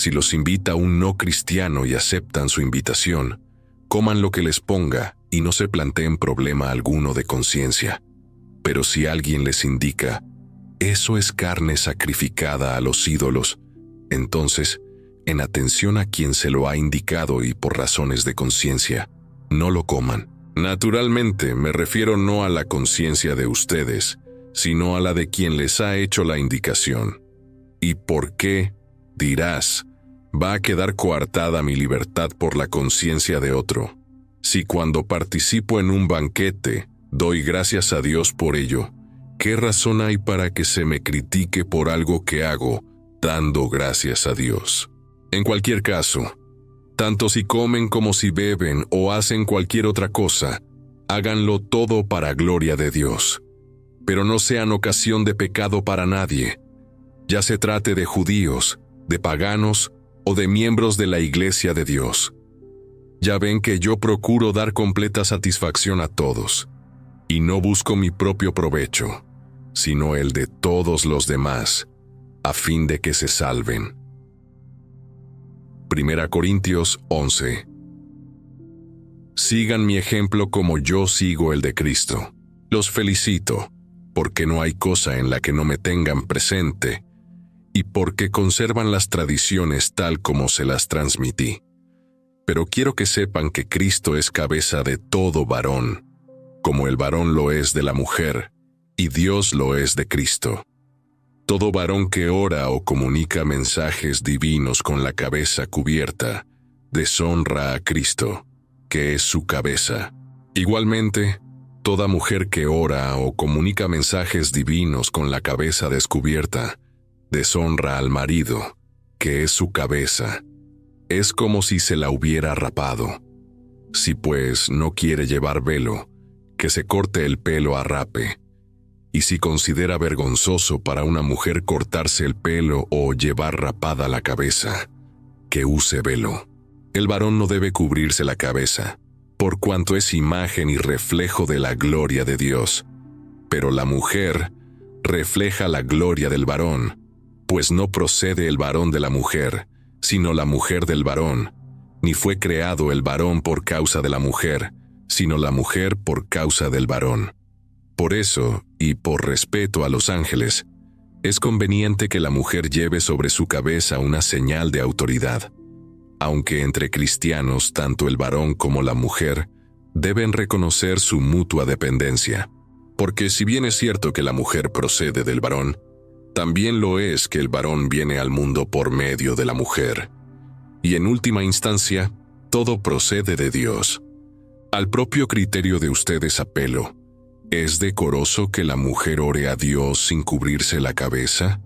Si los invita un no cristiano y aceptan su invitación, coman lo que les ponga y no se planteen problema alguno de conciencia. Pero si alguien les indica, eso es carne sacrificada a los ídolos, entonces, en atención a quien se lo ha indicado y por razones de conciencia, no lo coman. Naturalmente, me refiero no a la conciencia de ustedes, sino a la de quien les ha hecho la indicación. ¿Y por qué, dirás, va a quedar coartada mi libertad por la conciencia de otro? Si cuando participo en un banquete, doy gracias a Dios por ello, ¿qué razón hay para que se me critique por algo que hago, dando gracias a Dios? En cualquier caso, tanto si comen como si beben o hacen cualquier otra cosa, háganlo todo para gloria de Dios. Pero no sean ocasión de pecado para nadie, ya se trate de judíos, de paganos o de miembros de la Iglesia de Dios. Ya ven que yo procuro dar completa satisfacción a todos, y no busco mi propio provecho, sino el de todos los demás, a fin de que se salven. 1 Corintios 11. Sigan mi ejemplo como yo sigo el de Cristo. Los felicito, porque no hay cosa en la que no me tengan presente, y porque conservan las tradiciones tal como se las transmití. Pero quiero que sepan que Cristo es cabeza de todo varón, como el varón lo es de la mujer, y Dios lo es de Cristo. Todo varón que ora o comunica mensajes divinos con la cabeza cubierta, deshonra a Cristo, que es su cabeza. Igualmente, toda mujer que ora o comunica mensajes divinos con la cabeza descubierta, deshonra al marido, que es su cabeza. Es como si se la hubiera rapado. Si pues no quiere llevar velo, que se corte el pelo a rape. Y si considera vergonzoso para una mujer cortarse el pelo o llevar rapada la cabeza, que use velo. El varón no debe cubrirse la cabeza, por cuanto es imagen y reflejo de la gloria de Dios. Pero la mujer refleja la gloria del varón, pues no procede el varón de la mujer, sino la mujer del varón, ni fue creado el varón por causa de la mujer, sino la mujer por causa del varón. Por eso, y por respeto a los ángeles, es conveniente que la mujer lleve sobre su cabeza una señal de autoridad, aunque entre cristianos tanto el varón como la mujer deben reconocer su mutua dependencia. Porque si bien es cierto que la mujer procede del varón, también lo es que el varón viene al mundo por medio de la mujer. Y en última instancia, todo procede de Dios. Al propio criterio de ustedes apelo. ¿Es decoroso que la mujer ore a Dios sin cubrirse la cabeza?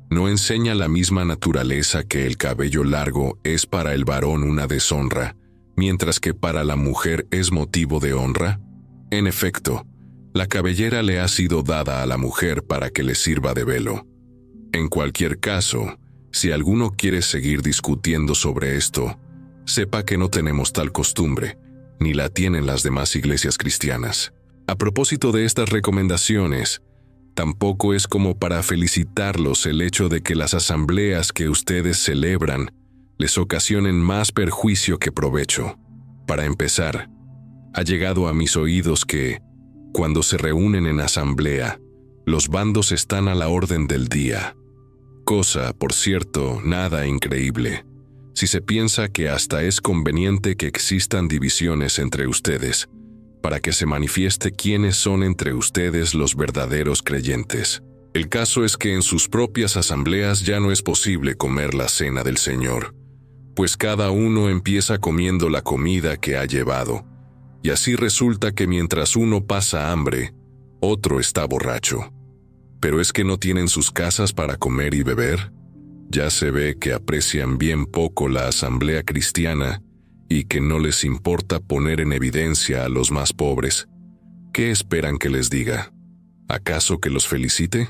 ¿No enseña la misma naturaleza que el cabello largo es para el varón una deshonra, mientras que para la mujer es motivo de honra? En efecto, la cabellera le ha sido dada a la mujer para que le sirva de velo. En cualquier caso, si alguno quiere seguir discutiendo sobre esto, sepa que no tenemos tal costumbre, ni la tienen las demás iglesias cristianas. A propósito de estas recomendaciones, tampoco es como para felicitarlos el hecho de que las asambleas que ustedes celebran les ocasionen más perjuicio que provecho. Para empezar, ha llegado a mis oídos que, cuando se reúnen en asamblea, los bandos están a la orden del día. Cosa, por cierto, nada increíble, si se piensa que hasta es conveniente que existan divisiones entre ustedes, para que se manifieste quiénes son entre ustedes los verdaderos creyentes. El caso es que en sus propias asambleas ya no es posible comer la cena del Señor, pues cada uno empieza comiendo la comida que ha llevado, y así resulta que mientras uno pasa hambre, otro está borracho. ¿Pero es que no tienen sus casas para comer y beber? Ya se ve que aprecian bien poco la asamblea cristiana y que no les importa poner en evidencia a los más pobres. ¿Qué esperan que les diga? ¿Acaso que los felicite?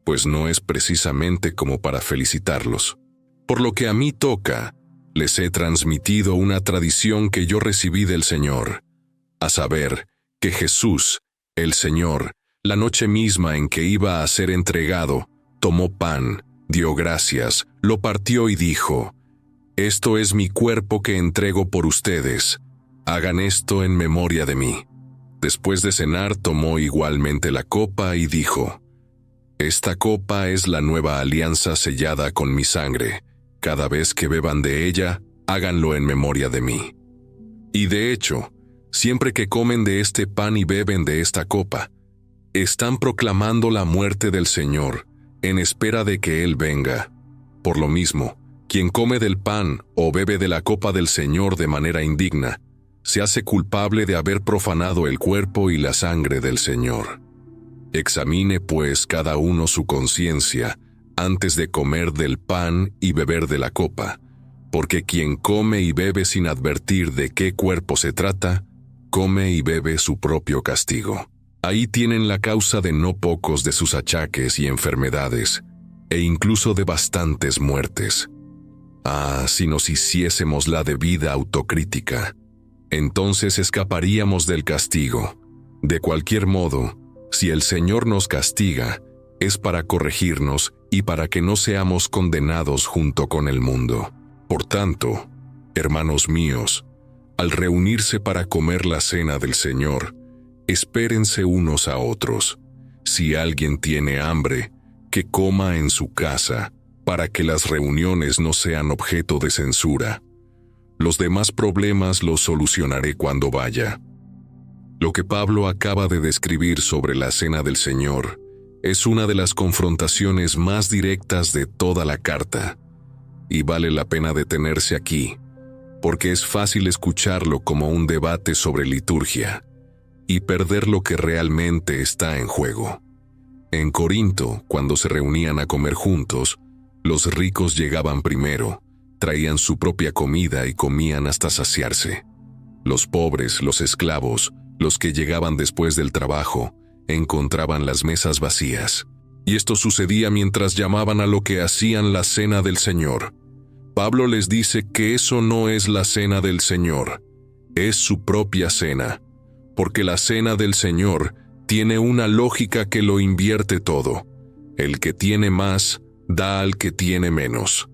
Pues no es precisamente como para felicitarlos. Por lo que a mí toca, les he transmitido una tradición que yo recibí del Señor, a saber, que Jesús, el Señor, la noche misma en que iba a ser entregado, tomó pan, dio gracias, lo partió y dijo: Esto es mi cuerpo que entrego por ustedes. Hagan esto en memoria de mí. Después de cenar, tomó igualmente la copa y dijo: Esta copa es la nueva alianza sellada con mi sangre. Cada vez que beban de ella, háganlo en memoria de mí. Y de hecho, siempre que comen de este pan y beben de esta copa, están proclamando la muerte del Señor, en espera de que Él venga. Por lo mismo, quien come del pan o bebe de la copa del Señor de manera indigna, se hace culpable de haber profanado el cuerpo y la sangre del Señor. Examine pues cada uno su conciencia antes de comer del pan y beber de la copa, porque quien come y bebe sin advertir de qué cuerpo se trata, come y bebe su propio castigo. Ahí tienen la causa de no pocos de sus achaques y enfermedades, e incluso de bastantes muertes. Ah, si nos hiciésemos la debida autocrítica, entonces escaparíamos del castigo. De cualquier modo, si el Señor nos castiga, es para corregirnos y para que no seamos condenados junto con el mundo. Por tanto, hermanos míos, al reunirse para comer la cena del Señor, espérense unos a otros. Si alguien tiene hambre, que coma en su casa, para que las reuniones no sean objeto de censura. Los demás problemas los solucionaré cuando vaya. Lo que Pablo acaba de describir sobre la cena del Señor es una de las confrontaciones más directas de toda la carta, y vale la pena detenerse aquí, porque es fácil escucharlo como un debate sobre liturgia y perder lo que realmente está en juego. En Corinto, cuando se reunían a comer juntos, los ricos llegaban primero, traían su propia comida y comían hasta saciarse. Los pobres, los esclavos, los que llegaban después del trabajo, encontraban las mesas vacías. Y esto sucedía mientras llamaban a lo que hacían la cena del Señor. Pablo les dice que eso no es la cena del Señor, es su propia cena, porque la cena del Señor tiene una lógica que lo invierte todo. El que tiene más, da al que tiene menos.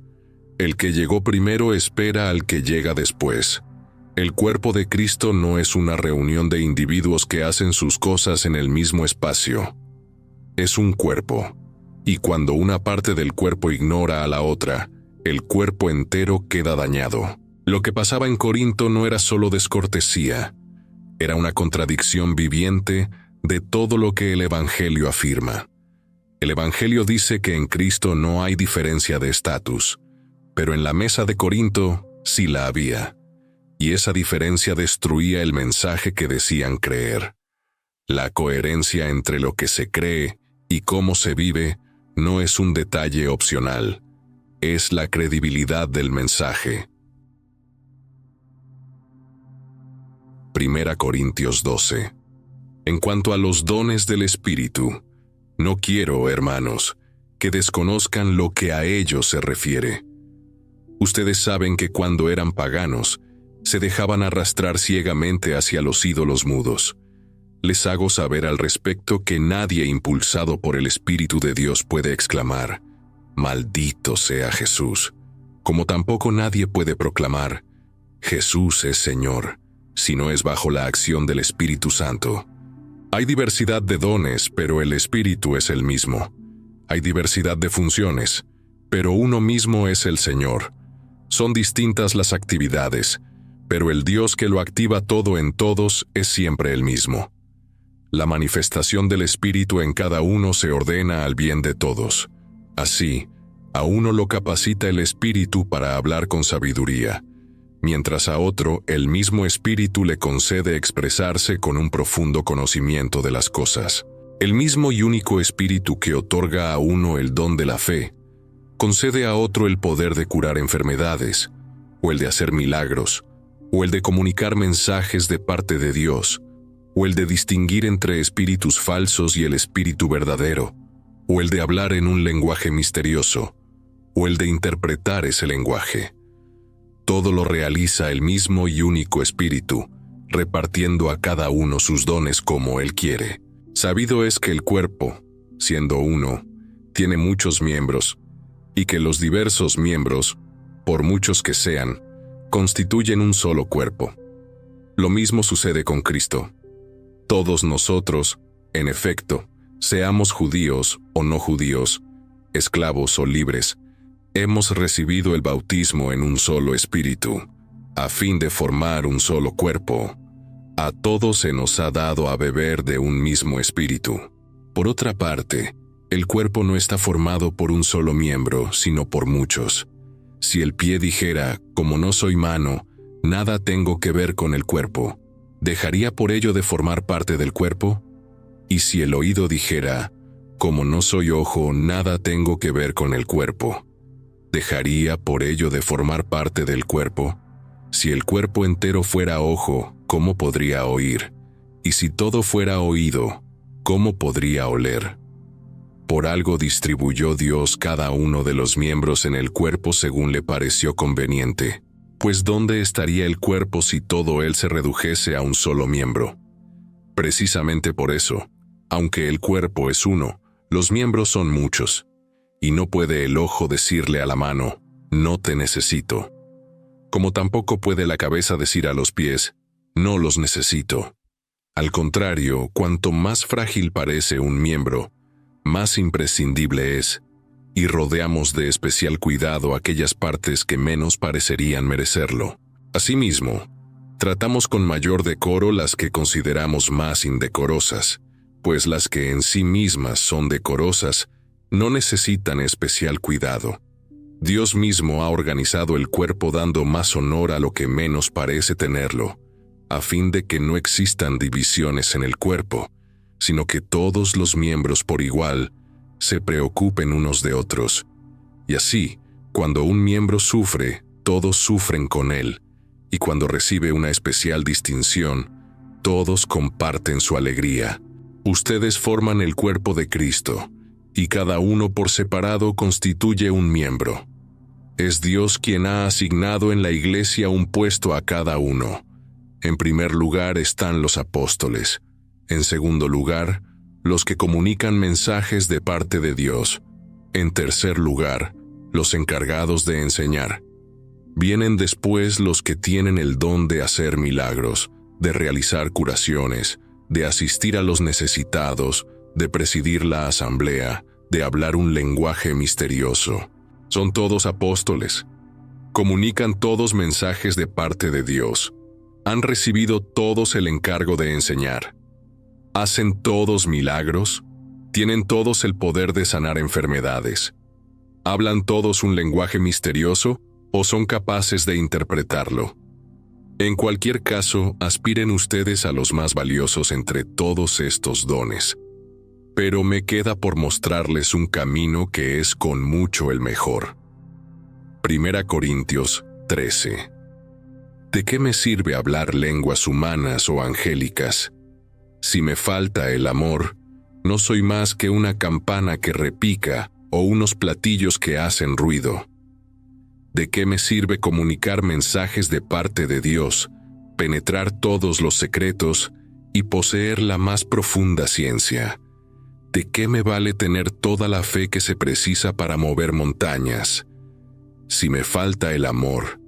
El que llegó primero espera al que llega después. El cuerpo de Cristo no es una reunión de individuos que hacen sus cosas en el mismo espacio. Es un cuerpo, y cuando una parte del cuerpo ignora a la otra, el cuerpo entero queda dañado. Lo que pasaba en Corinto no era solo descortesía, era una contradicción viviente de todo lo que el Evangelio afirma. El Evangelio dice que en Cristo no hay diferencia de estatus, pero en la mesa de Corinto sí la había, y esa diferencia destruía el mensaje que decían creer. La coherencia entre lo que se cree y cómo se vive no es un detalle opcional, es la credibilidad del mensaje. 1 Corintios 12. En cuanto a los dones del Espíritu, no quiero, hermanos, que desconozcan lo que a ellos se refiere. Ustedes saben que cuando eran paganos, se dejaban arrastrar ciegamente hacia los ídolos mudos. Les hago saber al respecto que nadie impulsado por el Espíritu de Dios puede exclamar: «Maldito sea Jesús», como tampoco nadie puede proclamar: «Jesús es Señor», si no es bajo la acción del Espíritu Santo. Hay diversidad de dones, pero el Espíritu es el mismo. Hay diversidad de funciones, pero uno mismo es el Señor. Son distintas las actividades, pero el Dios que lo activa todo en todos es siempre el mismo. La manifestación del Espíritu en cada uno se ordena al bien de todos. Así, a uno lo capacita el Espíritu para hablar con sabiduría, mientras a otro el mismo Espíritu le concede expresarse con un profundo conocimiento de las cosas. El mismo y único Espíritu que otorga a uno el don de la fe, concede a otro el poder de curar enfermedades, o el de hacer milagros, o el de comunicar mensajes de parte de Dios, o el de distinguir entre espíritus falsos y el espíritu verdadero, o el de hablar en un lenguaje misterioso, o el de interpretar ese lenguaje. Todo lo realiza el mismo y único Espíritu, repartiendo a cada uno sus dones como Él quiere. Sabido es que el cuerpo, siendo uno, tiene muchos miembros, y que los diversos miembros, por muchos que sean, constituyen un solo cuerpo. Lo mismo sucede con Cristo. Todos nosotros, en efecto, seamos judíos o no judíos, esclavos o libres, hemos recibido el bautismo en un solo espíritu, a fin de formar un solo cuerpo. A todos se nos ha dado a beber de un mismo espíritu. Por otra parte, el cuerpo no está formado por un solo miembro, sino por muchos. Si el pie dijera, como no soy mano, nada tengo que ver con el cuerpo, ¿dejaría por ello de formar parte del cuerpo? Y si el oído dijera, como no soy ojo, nada tengo que ver con el cuerpo, ¿dejaría por ello de formar parte del cuerpo? Si el cuerpo entero fuera ojo, ¿cómo podría oír? Y si todo fuera oído, ¿cómo podría oler? Por algo distribuyó Dios cada uno de los miembros en el cuerpo según le pareció conveniente. Pues ¿dónde estaría el cuerpo si todo él se redujese a un solo miembro? Precisamente por eso, aunque el cuerpo es uno, los miembros son muchos, y no puede el ojo decirle a la mano, no te necesito. Como tampoco puede la cabeza decir a los pies, no los necesito. Al contrario, cuanto más frágil parece un miembro, más imprescindible es, y rodeamos de especial cuidado aquellas partes que menos parecerían merecerlo. Asimismo, tratamos con mayor decoro las que consideramos más indecorosas, pues las que en sí mismas son decorosas no necesitan especial cuidado. Dios mismo ha organizado el cuerpo dando más honor a lo que menos parece tenerlo, a fin de que no existan divisiones en el cuerpo, sino que todos los miembros por igual se preocupen unos de otros. Y así, cuando un miembro sufre, todos sufren con él, y cuando recibe una especial distinción, todos comparten su alegría. Ustedes forman el cuerpo de Cristo, y cada uno por separado constituye un miembro. Es Dios quien ha asignado en la Iglesia un puesto a cada uno. En primer lugar están los apóstoles. En segundo lugar, los que comunican mensajes de parte de Dios. En tercer lugar, los encargados de enseñar. Vienen después los que tienen el don de hacer milagros, de realizar curaciones, de asistir a los necesitados, de presidir la asamblea, de hablar un lenguaje misterioso. Son todos apóstoles. Comunican todos mensajes de parte de Dios. Han recibido todos el encargo de enseñar. Hacen todos milagros. Tienen todos el poder de sanar enfermedades. ¿Hablan todos un lenguaje misterioso o son capaces de interpretarlo? En cualquier caso, aspiren ustedes a los más valiosos entre todos estos dones. Pero me queda por mostrarles un camino que es con mucho el mejor. 1 Corintios 13. ¿De qué me sirve hablar lenguas humanas o angélicas? Si me falta el amor, no soy más que una campana que repica o unos platillos que hacen ruido. ¿De qué me sirve comunicar mensajes de parte de Dios, penetrar todos los secretos y poseer la más profunda ciencia? ¿De qué me vale tener toda la fe que se precisa para mover montañas? Si me falta el amor,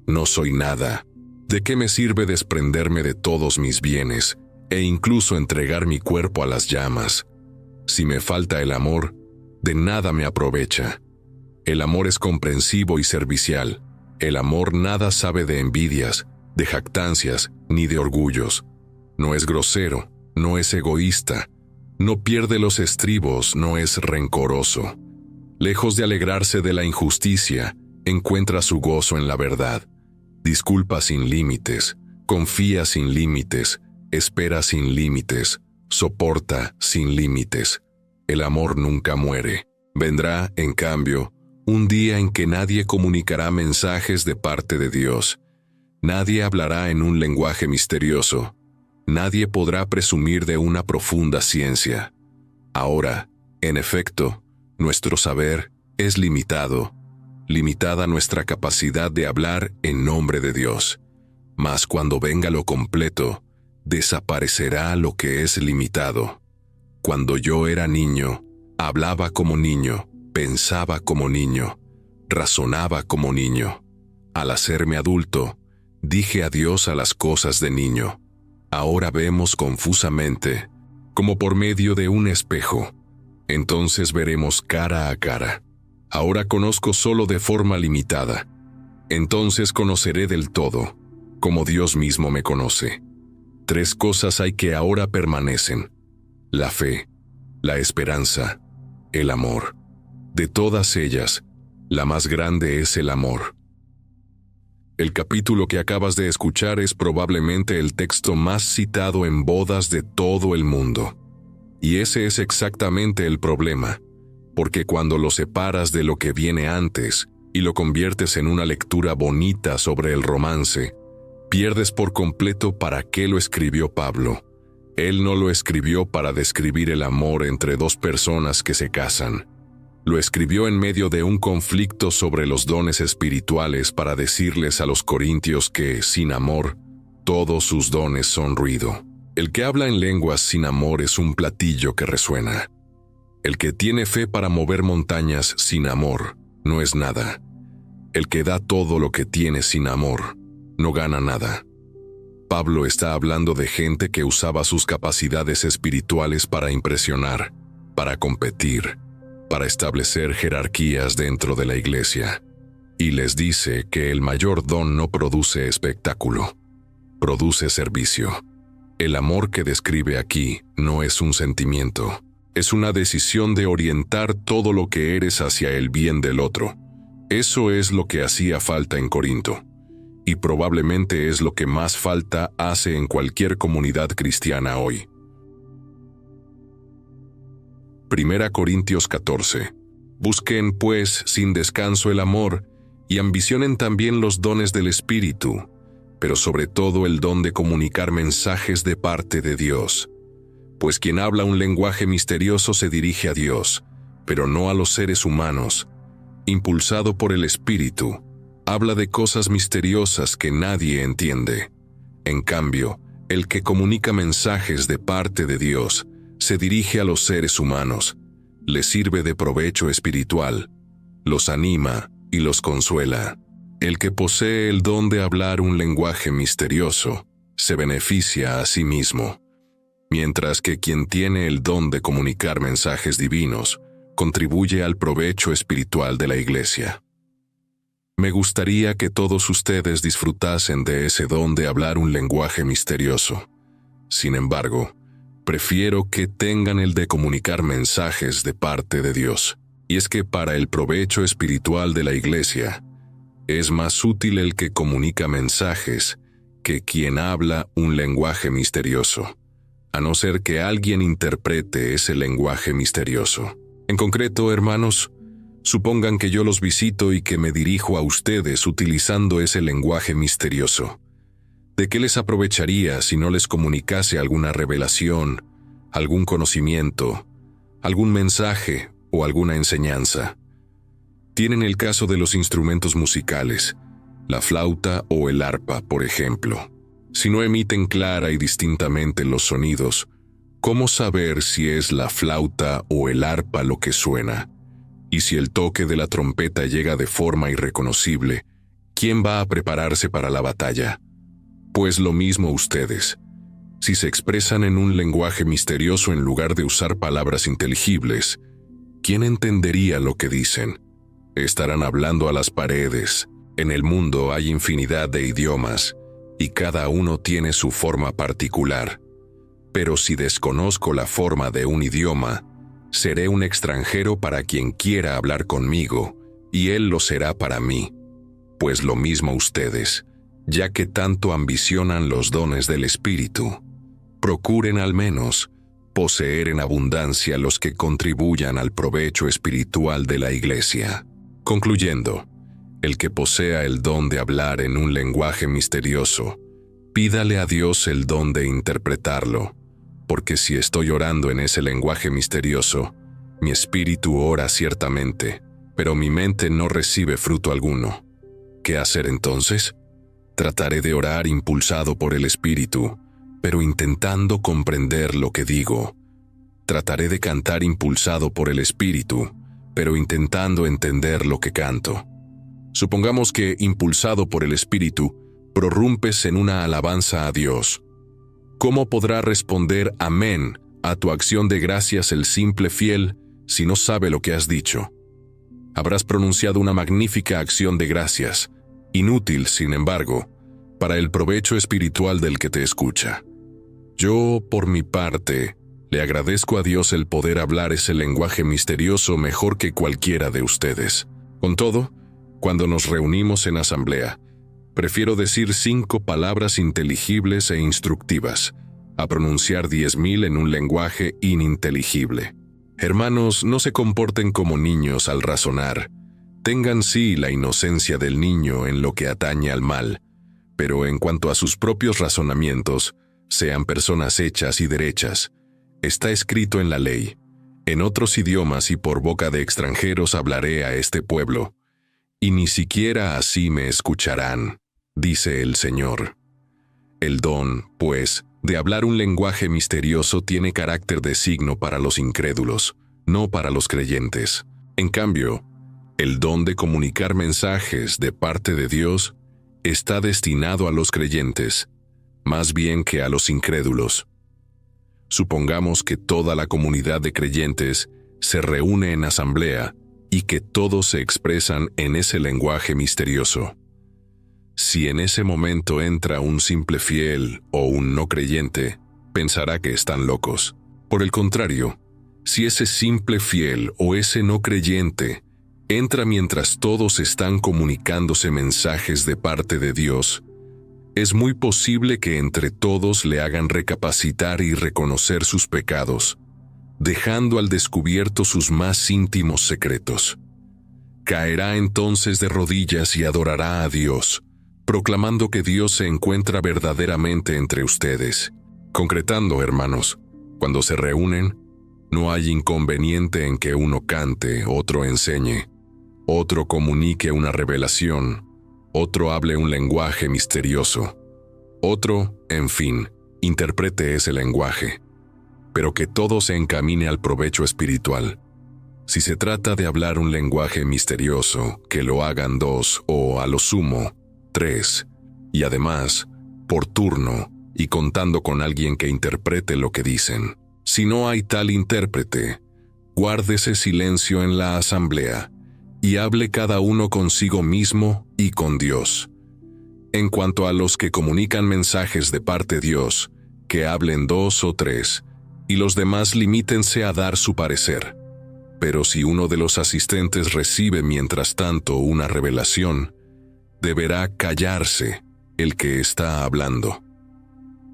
no soy nada. ¿De qué me sirve desprenderme de todos mis bienes e incluso entregar mi cuerpo a las llamas? Si me falta el amor, de nada me aprovecha. El amor es comprensivo y servicial. El amor nada sabe de envidias, de jactancias, ni de orgullos. No es grosero, no es egoísta, no pierde los estribos, no es rencoroso. Lejos de alegrarse de la injusticia, encuentra su gozo en la verdad. Disculpa sin límites, confía sin límites, espera sin límites, soporta sin límites. El amor nunca muere. Vendrá, en cambio, un día en que nadie comunicará mensajes de parte de Dios. Nadie hablará en un lenguaje misterioso. Nadie podrá presumir de una profunda ciencia. Ahora, en efecto, nuestro saber es limitado, limitada nuestra capacidad de hablar en nombre de Dios. Mas cuando venga lo completo, desaparecerá lo que es limitado. Cuando yo era niño, hablaba como niño, pensaba como niño, razonaba como niño. Al hacerme adulto, dije adiós a las cosas de niño. Ahora vemos confusamente, como por medio de un espejo. Entonces veremos cara a cara. Ahora conozco solo de forma limitada. Entonces conoceré del todo, como Dios mismo me conoce. 3 cosas hay que ahora permanecen: la fe, la esperanza, el amor. De todas ellas, la más grande es el amor. El capítulo que acabas de escuchar es probablemente el texto más citado en bodas de todo el mundo. Y ese es exactamente el problema, porque cuando lo separas de lo que viene antes y lo conviertes en una lectura bonita sobre el romance, pierdes por completo para qué lo escribió Pablo. Él no lo escribió para describir el amor entre 2 personas que se casan. Lo escribió en medio de un conflicto sobre los dones espirituales para decirles a los corintios que, sin amor, todos sus dones son ruido. El que habla en lenguas sin amor es un platillo que resuena. El que tiene fe para mover montañas sin amor no es nada. El que da todo lo que tiene sin amor no gana nada. Pablo está hablando de gente que usaba sus capacidades espirituales para impresionar, para competir, para establecer jerarquías dentro de la iglesia. Y les dice que el mayor don no produce espectáculo, produce servicio. El amor que describe aquí no es un sentimiento, es una decisión de orientar todo lo que eres hacia el bien del otro. Eso es lo que hacía falta en Corinto. Y probablemente es lo que más falta hace en cualquier comunidad cristiana hoy. 1 Corintios 14. Busquen, pues, sin descanso el amor, y ambicionen también los dones del Espíritu, pero sobre todo el don de comunicar mensajes de parte de Dios. Pues quien habla un lenguaje misterioso se dirige a Dios, pero no a los seres humanos. Impulsado por el Espíritu, habla de cosas misteriosas que nadie entiende. En cambio, el que comunica mensajes de parte de Dios se dirige a los seres humanos, les sirve de provecho espiritual, los anima y los consuela. El que posee el don de hablar un lenguaje misterioso se beneficia a sí mismo, mientras que quien tiene el don de comunicar mensajes divinos contribuye al provecho espiritual de la iglesia. Me gustaría que todos ustedes disfrutasen de ese don de hablar un lenguaje misterioso. Sin embargo, prefiero que tengan el de comunicar mensajes de parte de Dios. Y es que para el provecho espiritual de la iglesia, es más útil el que comunica mensajes que quien habla un lenguaje misterioso, a no ser que alguien interprete ese lenguaje misterioso. En concreto, hermanos, supongan que yo los visito y que me dirijo a ustedes utilizando ese lenguaje misterioso. ¿De qué les aprovecharía si no les comunicase alguna revelación, algún conocimiento, algún mensaje o alguna enseñanza? Tienen el caso de los instrumentos musicales, la flauta o el arpa, por ejemplo. Si no emiten clara y distintamente los sonidos, ¿cómo saber si es la flauta o el arpa lo que suena? Y si el toque de la trompeta llega de forma irreconocible, ¿quién va a prepararse para la batalla? Pues lo mismo ustedes. Si se expresan en un lenguaje misterioso en lugar de usar palabras inteligibles, ¿quién entendería lo que dicen? Estarán hablando a las paredes. En el mundo hay infinidad de idiomas, y cada uno tiene su forma particular. Pero si desconozco la forma de un idioma, seré un extranjero para quien quiera hablar conmigo, y él lo será para mí. Pues lo mismo ustedes, ya que tanto ambicionan los dones del Espíritu, procuren al menos poseer en abundancia los que contribuyan al provecho espiritual de la iglesia. Concluyendo, el que posea el don de hablar en un lenguaje misterioso, pídale a Dios el don de interpretarlo, porque si estoy orando en ese lenguaje misterioso, mi espíritu ora ciertamente, pero mi mente no recibe fruto alguno. ¿Qué hacer entonces? Trataré de orar impulsado por el Espíritu, pero intentando comprender lo que digo. Trataré de cantar impulsado por el Espíritu, pero intentando entender lo que canto. Supongamos que, impulsado por el Espíritu, prorrumpes en una alabanza a Dios. ¿Cómo podrá responder amén a tu acción de gracias el simple fiel si no sabe lo que has dicho? Habrás pronunciado una magnífica acción de gracias, inútil, sin embargo, para el provecho espiritual del que te escucha. Yo, por mi parte, le agradezco a Dios el poder hablar ese lenguaje misterioso mejor que cualquiera de ustedes. Con todo, cuando nos reunimos en asamblea, prefiero decir 5 palabras inteligibles e instructivas, a pronunciar 10,000 en un lenguaje ininteligible. Hermanos, no se comporten como niños al razonar. Tengan sí la inocencia del niño en lo que atañe al mal, pero en cuanto a sus propios razonamientos, sean personas hechas y derechas. Está escrito en la ley: en otros idiomas y por boca de extranjeros hablaré a este pueblo, y ni siquiera así me escucharán, dice el Señor. El don, pues, de hablar un lenguaje misterioso tiene carácter de signo para los incrédulos, no para los creyentes. En cambio, el don de comunicar mensajes de parte de Dios está destinado a los creyentes, más bien que a los incrédulos. Supongamos que toda la comunidad de creyentes se reúne en asamblea y que todos se expresan en ese lenguaje misterioso. Si en ese momento entra un simple fiel o un no creyente, pensará que están locos. Por el contrario, si ese simple fiel o ese no creyente entra mientras todos están comunicándose mensajes de parte de Dios, es muy posible que entre todos le hagan recapacitar y reconocer sus pecados, dejando al descubierto sus más íntimos secretos. Caerá entonces de rodillas y adorará a Dios, proclamando que Dios se encuentra verdaderamente entre ustedes. Concretando, hermanos, cuando se reúnen, no hay inconveniente en que uno cante, otro enseñe, otro comunique una revelación, otro hable un lenguaje misterioso, otro, en fin, interprete ese lenguaje, pero que todo se encamine al provecho espiritual. Si se trata de hablar un lenguaje misterioso, que lo hagan 2 o, a lo sumo, 3, y además, por turno y contando con alguien que interprete lo que dicen. Si no hay tal intérprete, guárdese silencio en la asamblea y hable cada uno consigo mismo y con Dios. En cuanto a los que comunican mensajes de parte de Dios, que hablen 2 o 3, y los demás limítense a dar su parecer. Pero si uno de los asistentes recibe mientras tanto una revelación, deberá callarse el que está hablando.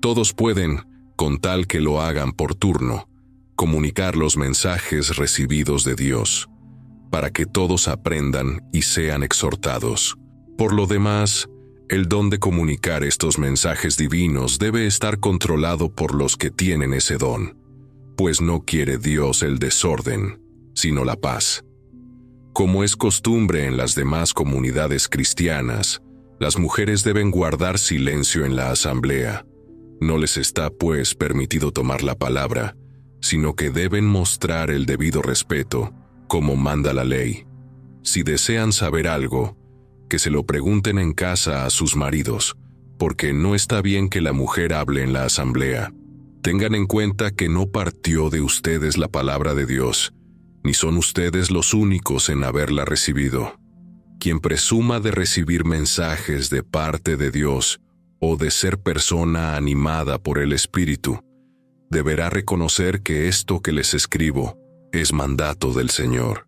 Todos pueden, con tal que lo hagan por turno, comunicar los mensajes recibidos de Dios, para que todos aprendan y sean exhortados. Por lo demás, el don de comunicar estos mensajes divinos debe estar controlado por los que tienen ese don, pues no quiere Dios el desorden, sino la paz. Como es costumbre en las demás comunidades cristianas, las mujeres deben guardar silencio en la asamblea. No les está, pues, permitido tomar la palabra, sino que deben mostrar el debido respeto, como manda la ley. Si desean saber algo, que se lo pregunten en casa a sus maridos, porque no está bien que la mujer hable en la asamblea. Tengan en cuenta que no partió de ustedes la palabra de Dios, ni son ustedes los únicos en haberla recibido. Quien presuma de recibir mensajes de parte de Dios o de ser persona animada por el Espíritu, deberá reconocer que esto que les escribo es mandato del Señor.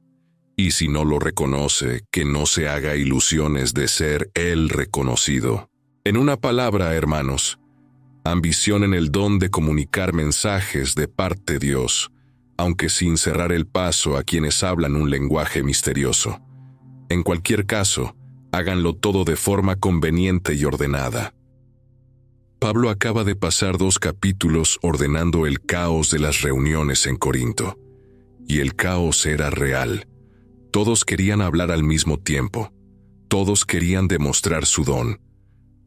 Y si no lo reconoce, que no se haga ilusiones de ser Él reconocido. En una palabra, hermanos, ambicionen el don de comunicar mensajes de parte de Dios, aunque sin cerrar el paso a quienes hablan un lenguaje misterioso. En cualquier caso, háganlo todo de forma conveniente y ordenada. Pablo acaba de pasar 2 capítulos ordenando el caos de las reuniones en Corinto. Y el caos era real. Todos querían hablar al mismo tiempo. Todos querían demostrar su don.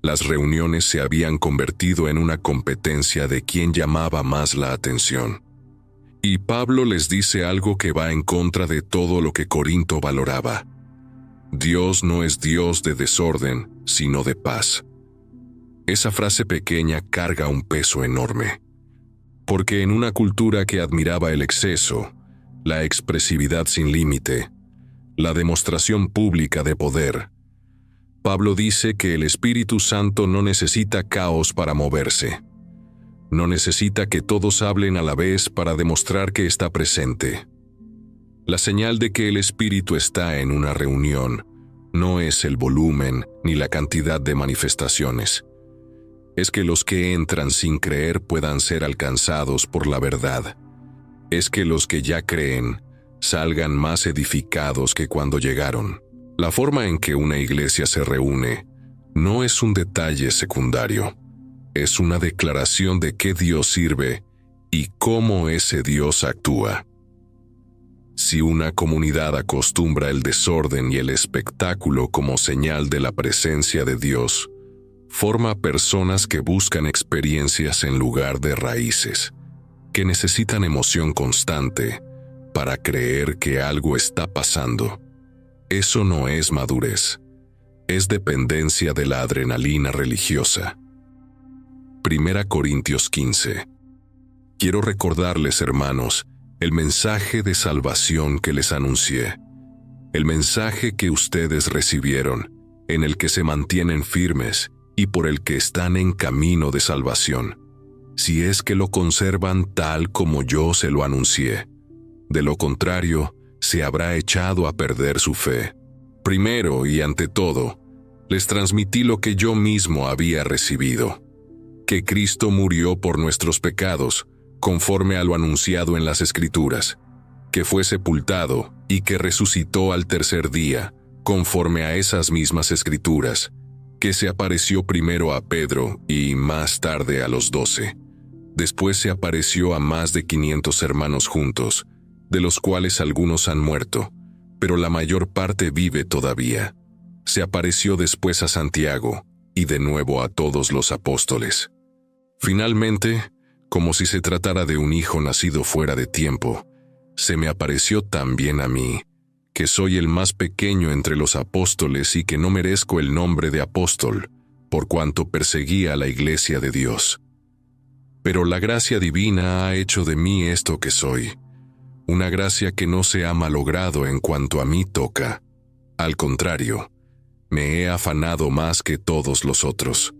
Las reuniones se habían convertido en una competencia de quién llamaba más la atención. Y Pablo les dice algo que va en contra de todo lo que Corinto valoraba. Dios no es Dios de desorden, sino de paz. Esa frase pequeña carga un peso enorme. Porque en una cultura que admiraba el exceso, la expresividad sin límite, la demostración pública de poder, Pablo dice que el Espíritu Santo no necesita caos para moverse. No necesita que todos hablen a la vez para demostrar que está presente. La señal de que el Espíritu está en una reunión no es el volumen ni la cantidad de manifestaciones. Es que los que entran sin creer puedan ser alcanzados por la verdad. Es que los que ya creen salgan más edificados que cuando llegaron. La forma en que una iglesia se reúne no es un detalle secundario. Es una declaración de qué Dios sirve y cómo ese Dios actúa. Si una comunidad acostumbra el desorden y el espectáculo como señal de la presencia de Dios, forma personas que buscan experiencias en lugar de raíces, que necesitan emoción constante para creer que algo está pasando. Eso no es madurez, es dependencia de la adrenalina religiosa. 1 Corintios 15. Quiero recordarles, hermanos, el mensaje de salvación que les anuncié, el mensaje que ustedes recibieron, en el que se mantienen firmes y por el que están en camino de salvación, si es que lo conservan tal como yo se lo anuncié. De lo contrario, se habrá echado a perder su fe. Primero y ante todo, les transmití lo que yo mismo había recibido: que Cristo murió por nuestros pecados, conforme a lo anunciado en las Escrituras, que fue sepultado y que resucitó al tercer día, conforme a esas mismas Escrituras, que se apareció primero a Pedro y más tarde a los 12. Después se apareció a más de 500 hermanos juntos, de los cuales algunos han muerto, pero la mayor parte vive todavía. Se apareció después a Santiago y de nuevo a todos los apóstoles. Finalmente, como si se tratara de un hijo nacido fuera de tiempo, se me apareció también a mí, que soy el más pequeño entre los apóstoles y que no merezco el nombre de apóstol, por cuanto perseguía a la iglesia de Dios. Pero la gracia divina ha hecho de mí esto que soy, una gracia que no se ha malogrado en cuanto a mí toca. Al contrario, me he afanado más que todos los otros.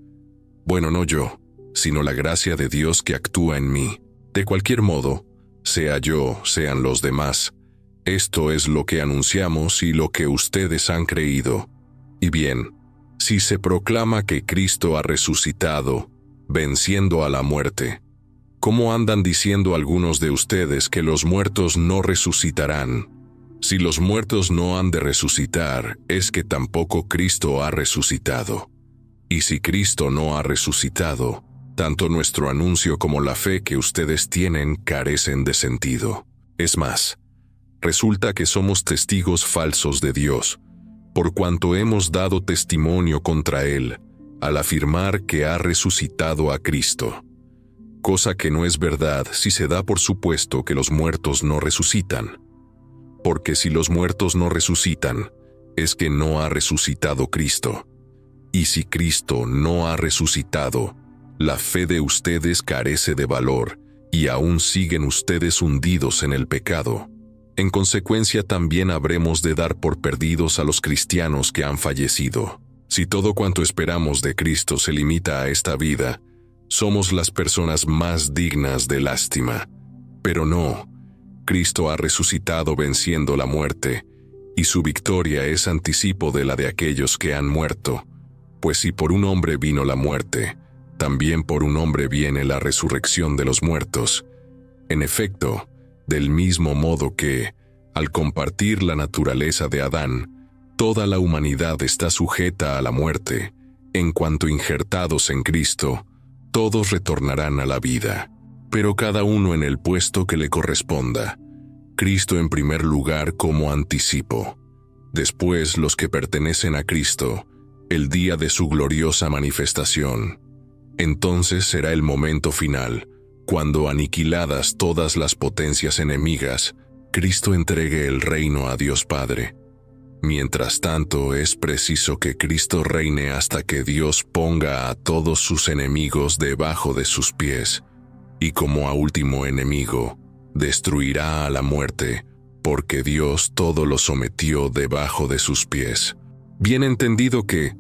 Bueno, no yo, sino la gracia de Dios que actúa en mí. De cualquier modo, sea yo, sean los demás, esto es lo que anunciamos y lo que ustedes han creído. Y bien, si se proclama que Cristo ha resucitado, venciendo a la muerte, ¿cómo andan diciendo algunos de ustedes que los muertos no resucitarán? Si los muertos no han de resucitar, es que tampoco Cristo ha resucitado. Y si Cristo no ha resucitado, tanto nuestro anuncio como la fe que ustedes tienen carecen de sentido. Es más, resulta que somos testigos falsos de Dios, por cuanto hemos dado testimonio contra Él, al afirmar que ha resucitado a Cristo. Cosa que no es verdad si se da por supuesto que los muertos no resucitan. Porque si los muertos no resucitan, es que no ha resucitado Cristo. Y si Cristo no ha resucitado, la fe de ustedes carece de valor, y aún siguen ustedes hundidos en el pecado. En consecuencia, también habremos de dar por perdidos a los cristianos que han fallecido. Si todo cuanto esperamos de Cristo se limita a esta vida, somos las personas más dignas de lástima. Pero no, Cristo ha resucitado venciendo la muerte, y su victoria es anticipo de la de aquellos que han muerto. Pues si por un hombre vino la muerte, también por un hombre viene la resurrección de los muertos. En efecto, del mismo modo que, al compartir la naturaleza de Adán, toda la humanidad está sujeta a la muerte, en cuanto injertados en Cristo, todos retornarán a la vida, pero cada uno en el puesto que le corresponda. Cristo en primer lugar como anticipo, después los que pertenecen a Cristo, el día de su gloriosa manifestación. Entonces será el momento final, cuando aniquiladas todas las potencias enemigas, Cristo entregue el reino a Dios Padre. Mientras tanto, es preciso que Cristo reine hasta que Dios ponga a todos sus enemigos debajo de sus pies, y como a último enemigo, destruirá a la muerte, porque Dios todo lo sometió debajo de sus pies. Bien entendido que,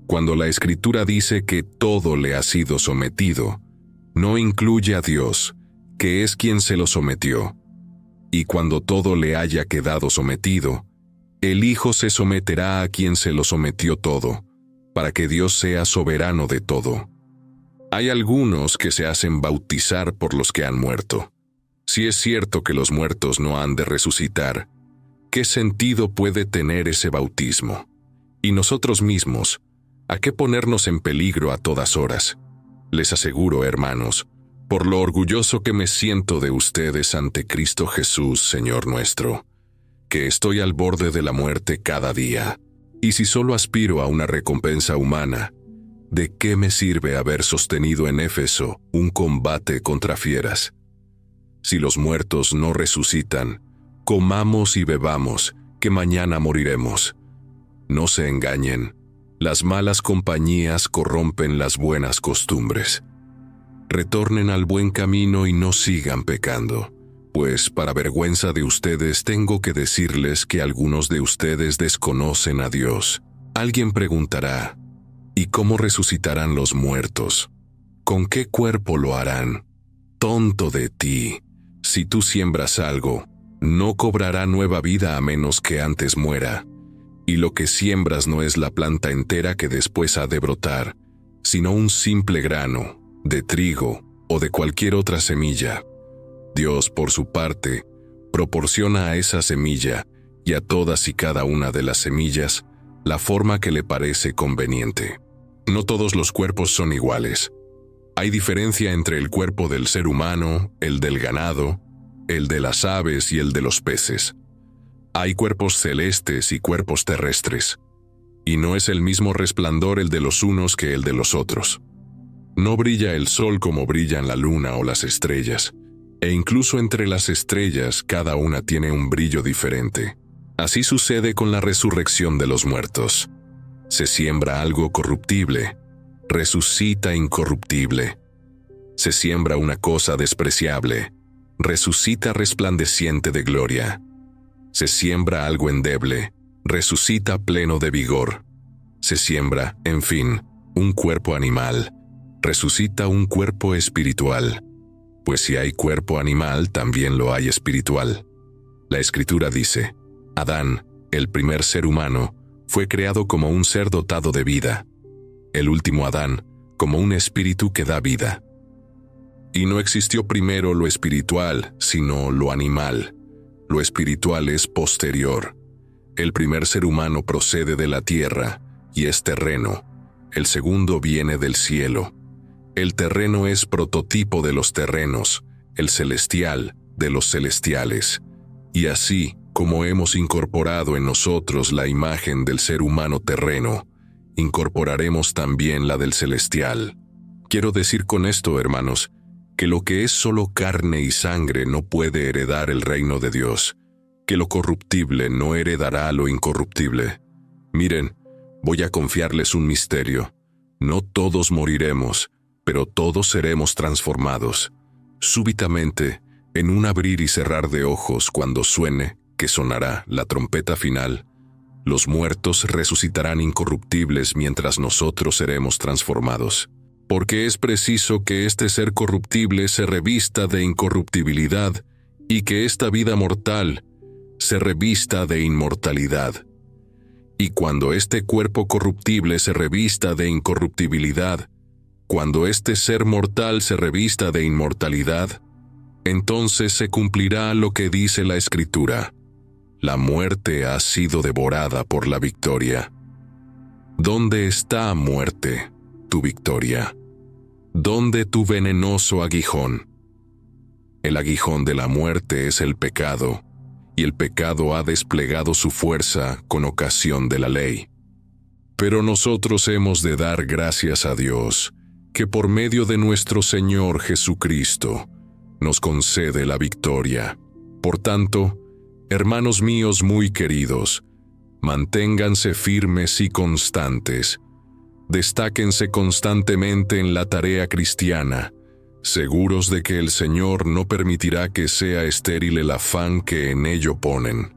cuando la Escritura dice que todo le ha sido sometido, no incluye a Dios, que es quien se lo sometió. Y cuando todo le haya quedado sometido, el Hijo se someterá a quien se lo sometió todo, para que Dios sea soberano de todo. Hay algunos que se hacen bautizar por los que han muerto. Si es cierto que los muertos no han de resucitar, ¿qué sentido puede tener ese bautismo? Y nosotros mismos, ¿a qué ponernos en peligro a todas horas? Les aseguro, hermanos, por lo orgulloso que me siento de ustedes ante Cristo Jesús, Señor nuestro, que estoy al borde de la muerte cada día. Y si solo aspiro a una recompensa humana, ¿de qué me sirve haber sostenido en Éfeso un combate contra fieras? Si los muertos no resucitan, comamos y bebamos, que mañana moriremos. No se engañen, las malas compañías corrompen las buenas costumbres. Retornen al buen camino y no sigan pecando. Pues para vergüenza de ustedes tengo que decirles que algunos de ustedes desconocen a Dios. Alguien preguntará, ¿y cómo resucitarán los muertos? ¿Con qué cuerpo lo harán? Tonto de ti, si tú siembras algo, no cobrará nueva vida a menos que antes muera. Y lo que siembras no es la planta entera que después ha de brotar, sino un simple grano, de trigo o de cualquier otra semilla. Dios, por su parte, proporciona a esa semilla y a todas y cada una de las semillas la forma que le parece conveniente. No todos los cuerpos son iguales. Hay diferencia entre el cuerpo del ser humano, el del ganado, el de las aves y el de los peces. Hay cuerpos celestes y cuerpos terrestres, y no es el mismo resplandor el de los unos que el de los otros. No brilla el sol como brillan la luna o las estrellas, e incluso entre las estrellas cada una tiene un brillo diferente. Así sucede con la resurrección de los muertos. Se siembra algo corruptible, resucita incorruptible. Se siembra una cosa despreciable, resucita resplandeciente de gloria. Se siembra algo endeble, resucita pleno de vigor. Se siembra, en fin, un cuerpo animal, resucita un cuerpo espiritual. Pues si hay cuerpo animal, también lo hay espiritual. La Escritura dice, Adán, el primer ser humano, fue creado como un ser dotado de vida. El último Adán, como un espíritu que da vida. Y no existió primero lo espiritual, sino lo animal. Lo espiritual es posterior. El primer ser humano procede de la tierra y es terreno. El segundo viene del cielo. El terreno es prototipo de los terrenos, el celestial de los celestiales. Y así, como hemos incorporado en nosotros la imagen del ser humano terreno, incorporaremos también la del celestial. Quiero decir con esto, hermanos, que lo que es solo carne y sangre no puede heredar el reino de Dios, que lo corruptible no heredará lo incorruptible. Miren, voy a confiarles un misterio. No todos moriremos, pero todos seremos transformados. Súbitamente, en un abrir y cerrar de ojos cuando suene, que sonará la trompeta final, los muertos resucitarán incorruptibles mientras nosotros seremos transformados. Porque es preciso que este ser corruptible se revista de incorruptibilidad y que esta vida mortal se revista de inmortalidad. Y cuando este cuerpo corruptible se revista de incorruptibilidad, cuando este ser mortal se revista de inmortalidad, entonces se cumplirá lo que dice la Escritura: la muerte ha sido devorada por la victoria. ¿Dónde está, muerte, tu victoria? ¿Dónde tu venenoso aguijón? El aguijón de la muerte es el pecado, y el pecado ha desplegado su fuerza con ocasión de la ley. Pero nosotros hemos de dar gracias a Dios, que por medio de nuestro Señor Jesucristo nos concede la victoria. Por tanto, hermanos míos muy queridos, Manténganse firmes y constantes. Destáquense constantemente en la tarea cristiana, seguros de que el Señor no permitirá que sea estéril el afán que en ello ponen.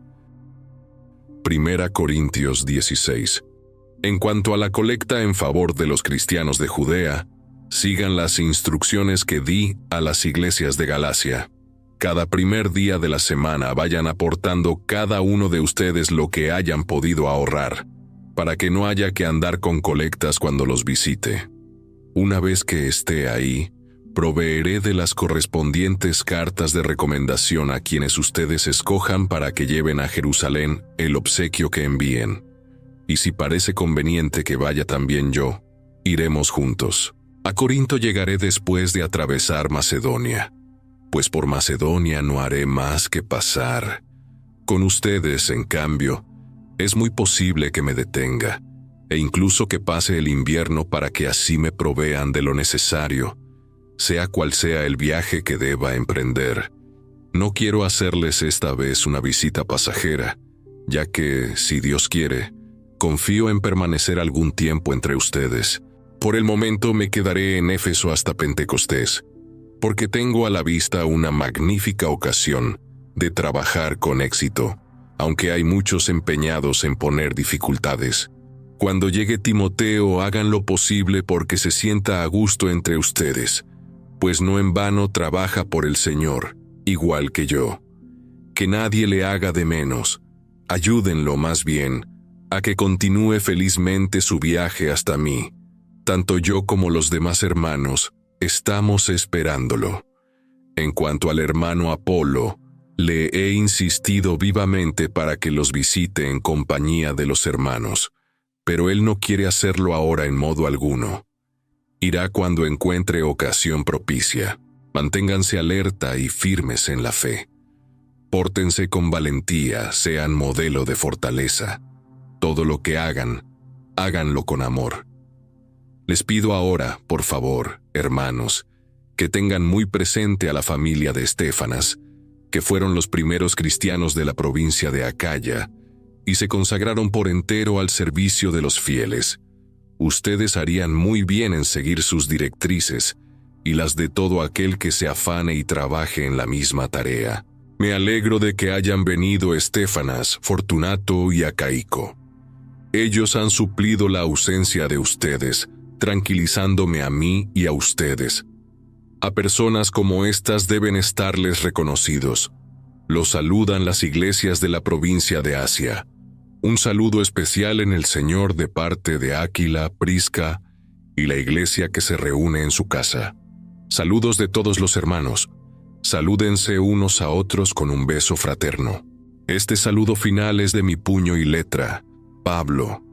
1 Corintios 16. En cuanto a la colecta en favor de los cristianos de Judea, sigan las instrucciones que di a las iglesias de Galacia. Cada primer día de la semana vayan aportando cada uno de ustedes lo que hayan podido ahorrar, para que no haya que andar con colectas cuando los visite. Una vez que esté ahí, proveeré de las correspondientes cartas de recomendación a quienes ustedes escojan para que lleven a Jerusalén el obsequio que envíen. Y si parece conveniente que vaya también yo, iremos juntos. A Corinto llegaré después de atravesar Macedonia, pues por Macedonia no haré más que pasar. Con ustedes, en cambio, es muy posible que me detenga, e incluso que pase el invierno para que así me provean de lo necesario, sea cual sea el viaje que deba emprender. No quiero hacerles esta vez una visita pasajera, ya que, si Dios quiere, confío en permanecer algún tiempo entre ustedes. Por el momento me quedaré en Éfeso hasta Pentecostés, porque tengo a la vista una magnífica ocasión de trabajar con éxito, aunque hay muchos empeñados en poner dificultades. Cuando llegue Timoteo, hagan lo posible porque se sienta a gusto entre ustedes, pues no en vano trabaja por el Señor, igual que yo. Que nadie le haga de menos, ayúdenlo más bien a que continúe felizmente su viaje hasta mí. Tanto yo como los demás hermanos estamos esperándolo. En cuanto al hermano Apolo, le he insistido vivamente para que los visite en compañía de los hermanos, pero él no quiere hacerlo ahora en modo alguno. Irá cuando encuentre ocasión propicia. Manténganse alerta y firmes en la fe. Pórtense con valentía, sean modelo de fortaleza. Todo lo que hagan, háganlo con amor. Les pido ahora, por favor, hermanos, que tengan muy presente a la familia de Estéfanas, que fueron los primeros cristianos de la provincia de Acaya, y se consagraron por entero al servicio de los fieles. Ustedes harían muy bien en seguir sus directrices, y las de todo aquel que se afane y trabaje en la misma tarea. Me alegro de que hayan venido Estéfanas, Fortunato y Acaico. Ellos han suplido la ausencia de ustedes, tranquilizándome a mí y a ustedes. A personas como estas deben estarles reconocidos. Los saludan las iglesias de la provincia de Asia. Un saludo especial en el Señor de parte de Áquila, Prisca y la iglesia que se reúne en su casa. Saludos de todos los hermanos. Salúdense unos a otros con un beso fraterno. Este saludo final es de mi puño y letra, Pablo.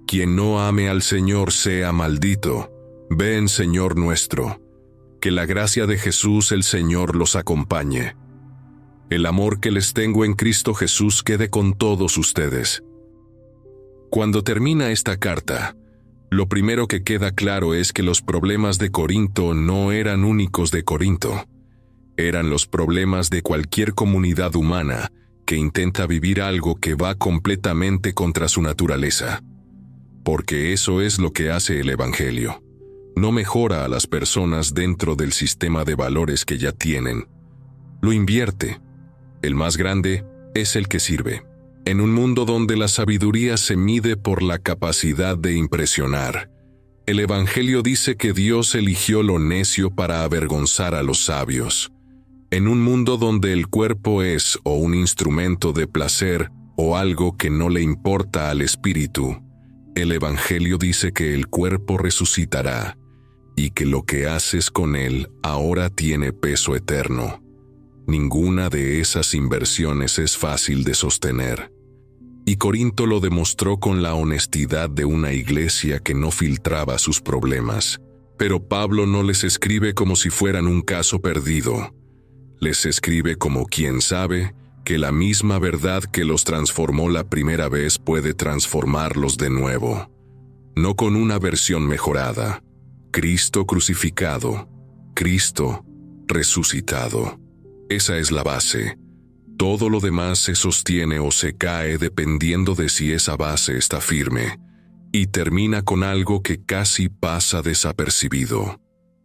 Quien no ame al Señor sea maldito. Ven, Señor nuestro. Que la gracia de Jesús el Señor los acompañe. El amor que les tengo en Cristo Jesús quede con todos ustedes. Cuando termina esta carta, lo primero que queda claro es que los problemas de Corinto no eran únicos de Corinto. Eran los problemas de cualquier comunidad humana que intenta vivir algo que va completamente contra su naturaleza. Porque eso es lo que hace el Evangelio. No mejora a las personas dentro del sistema de valores que ya tienen. Lo invierte. El más grande es el que sirve. En un mundo donde la sabiduría se mide por la capacidad de impresionar, el Evangelio dice que Dios eligió lo necio para avergonzar a los sabios. En un mundo donde el cuerpo es o un instrumento de placer o algo que no le importa al espíritu, el Evangelio dice que el cuerpo resucitará y que lo que haces con él ahora tiene peso eterno. Ninguna de esas inversiones es fácil de sostener. Y Corinto lo demostró con la honestidad de una iglesia que no filtraba sus problemas. Pero Pablo no les escribe como si fueran un caso perdido. Les escribe como quien sabe que la misma verdad que los transformó la primera vez puede transformarlos de nuevo. No con una versión mejorada. Cristo crucificado, Cristo resucitado. Esa es la base. Todo lo demás se sostiene o se cae dependiendo de si esa base está firme, y termina con algo que casi pasa desapercibido.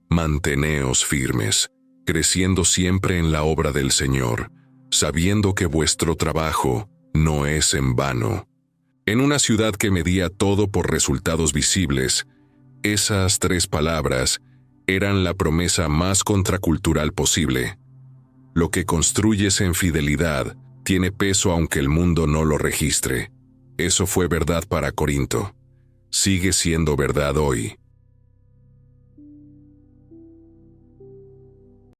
Manteneos firmes, creciendo siempre en la obra del Señor, sabiendo que vuestro trabajo no es en vano. En una ciudad que medía todo por resultados visibles, esas 3 palabras eran la promesa más contracultural posible. Lo que construyes en fidelidad tiene peso aunque el mundo no lo registre. Eso fue verdad para Corinto. Sigue siendo verdad hoy.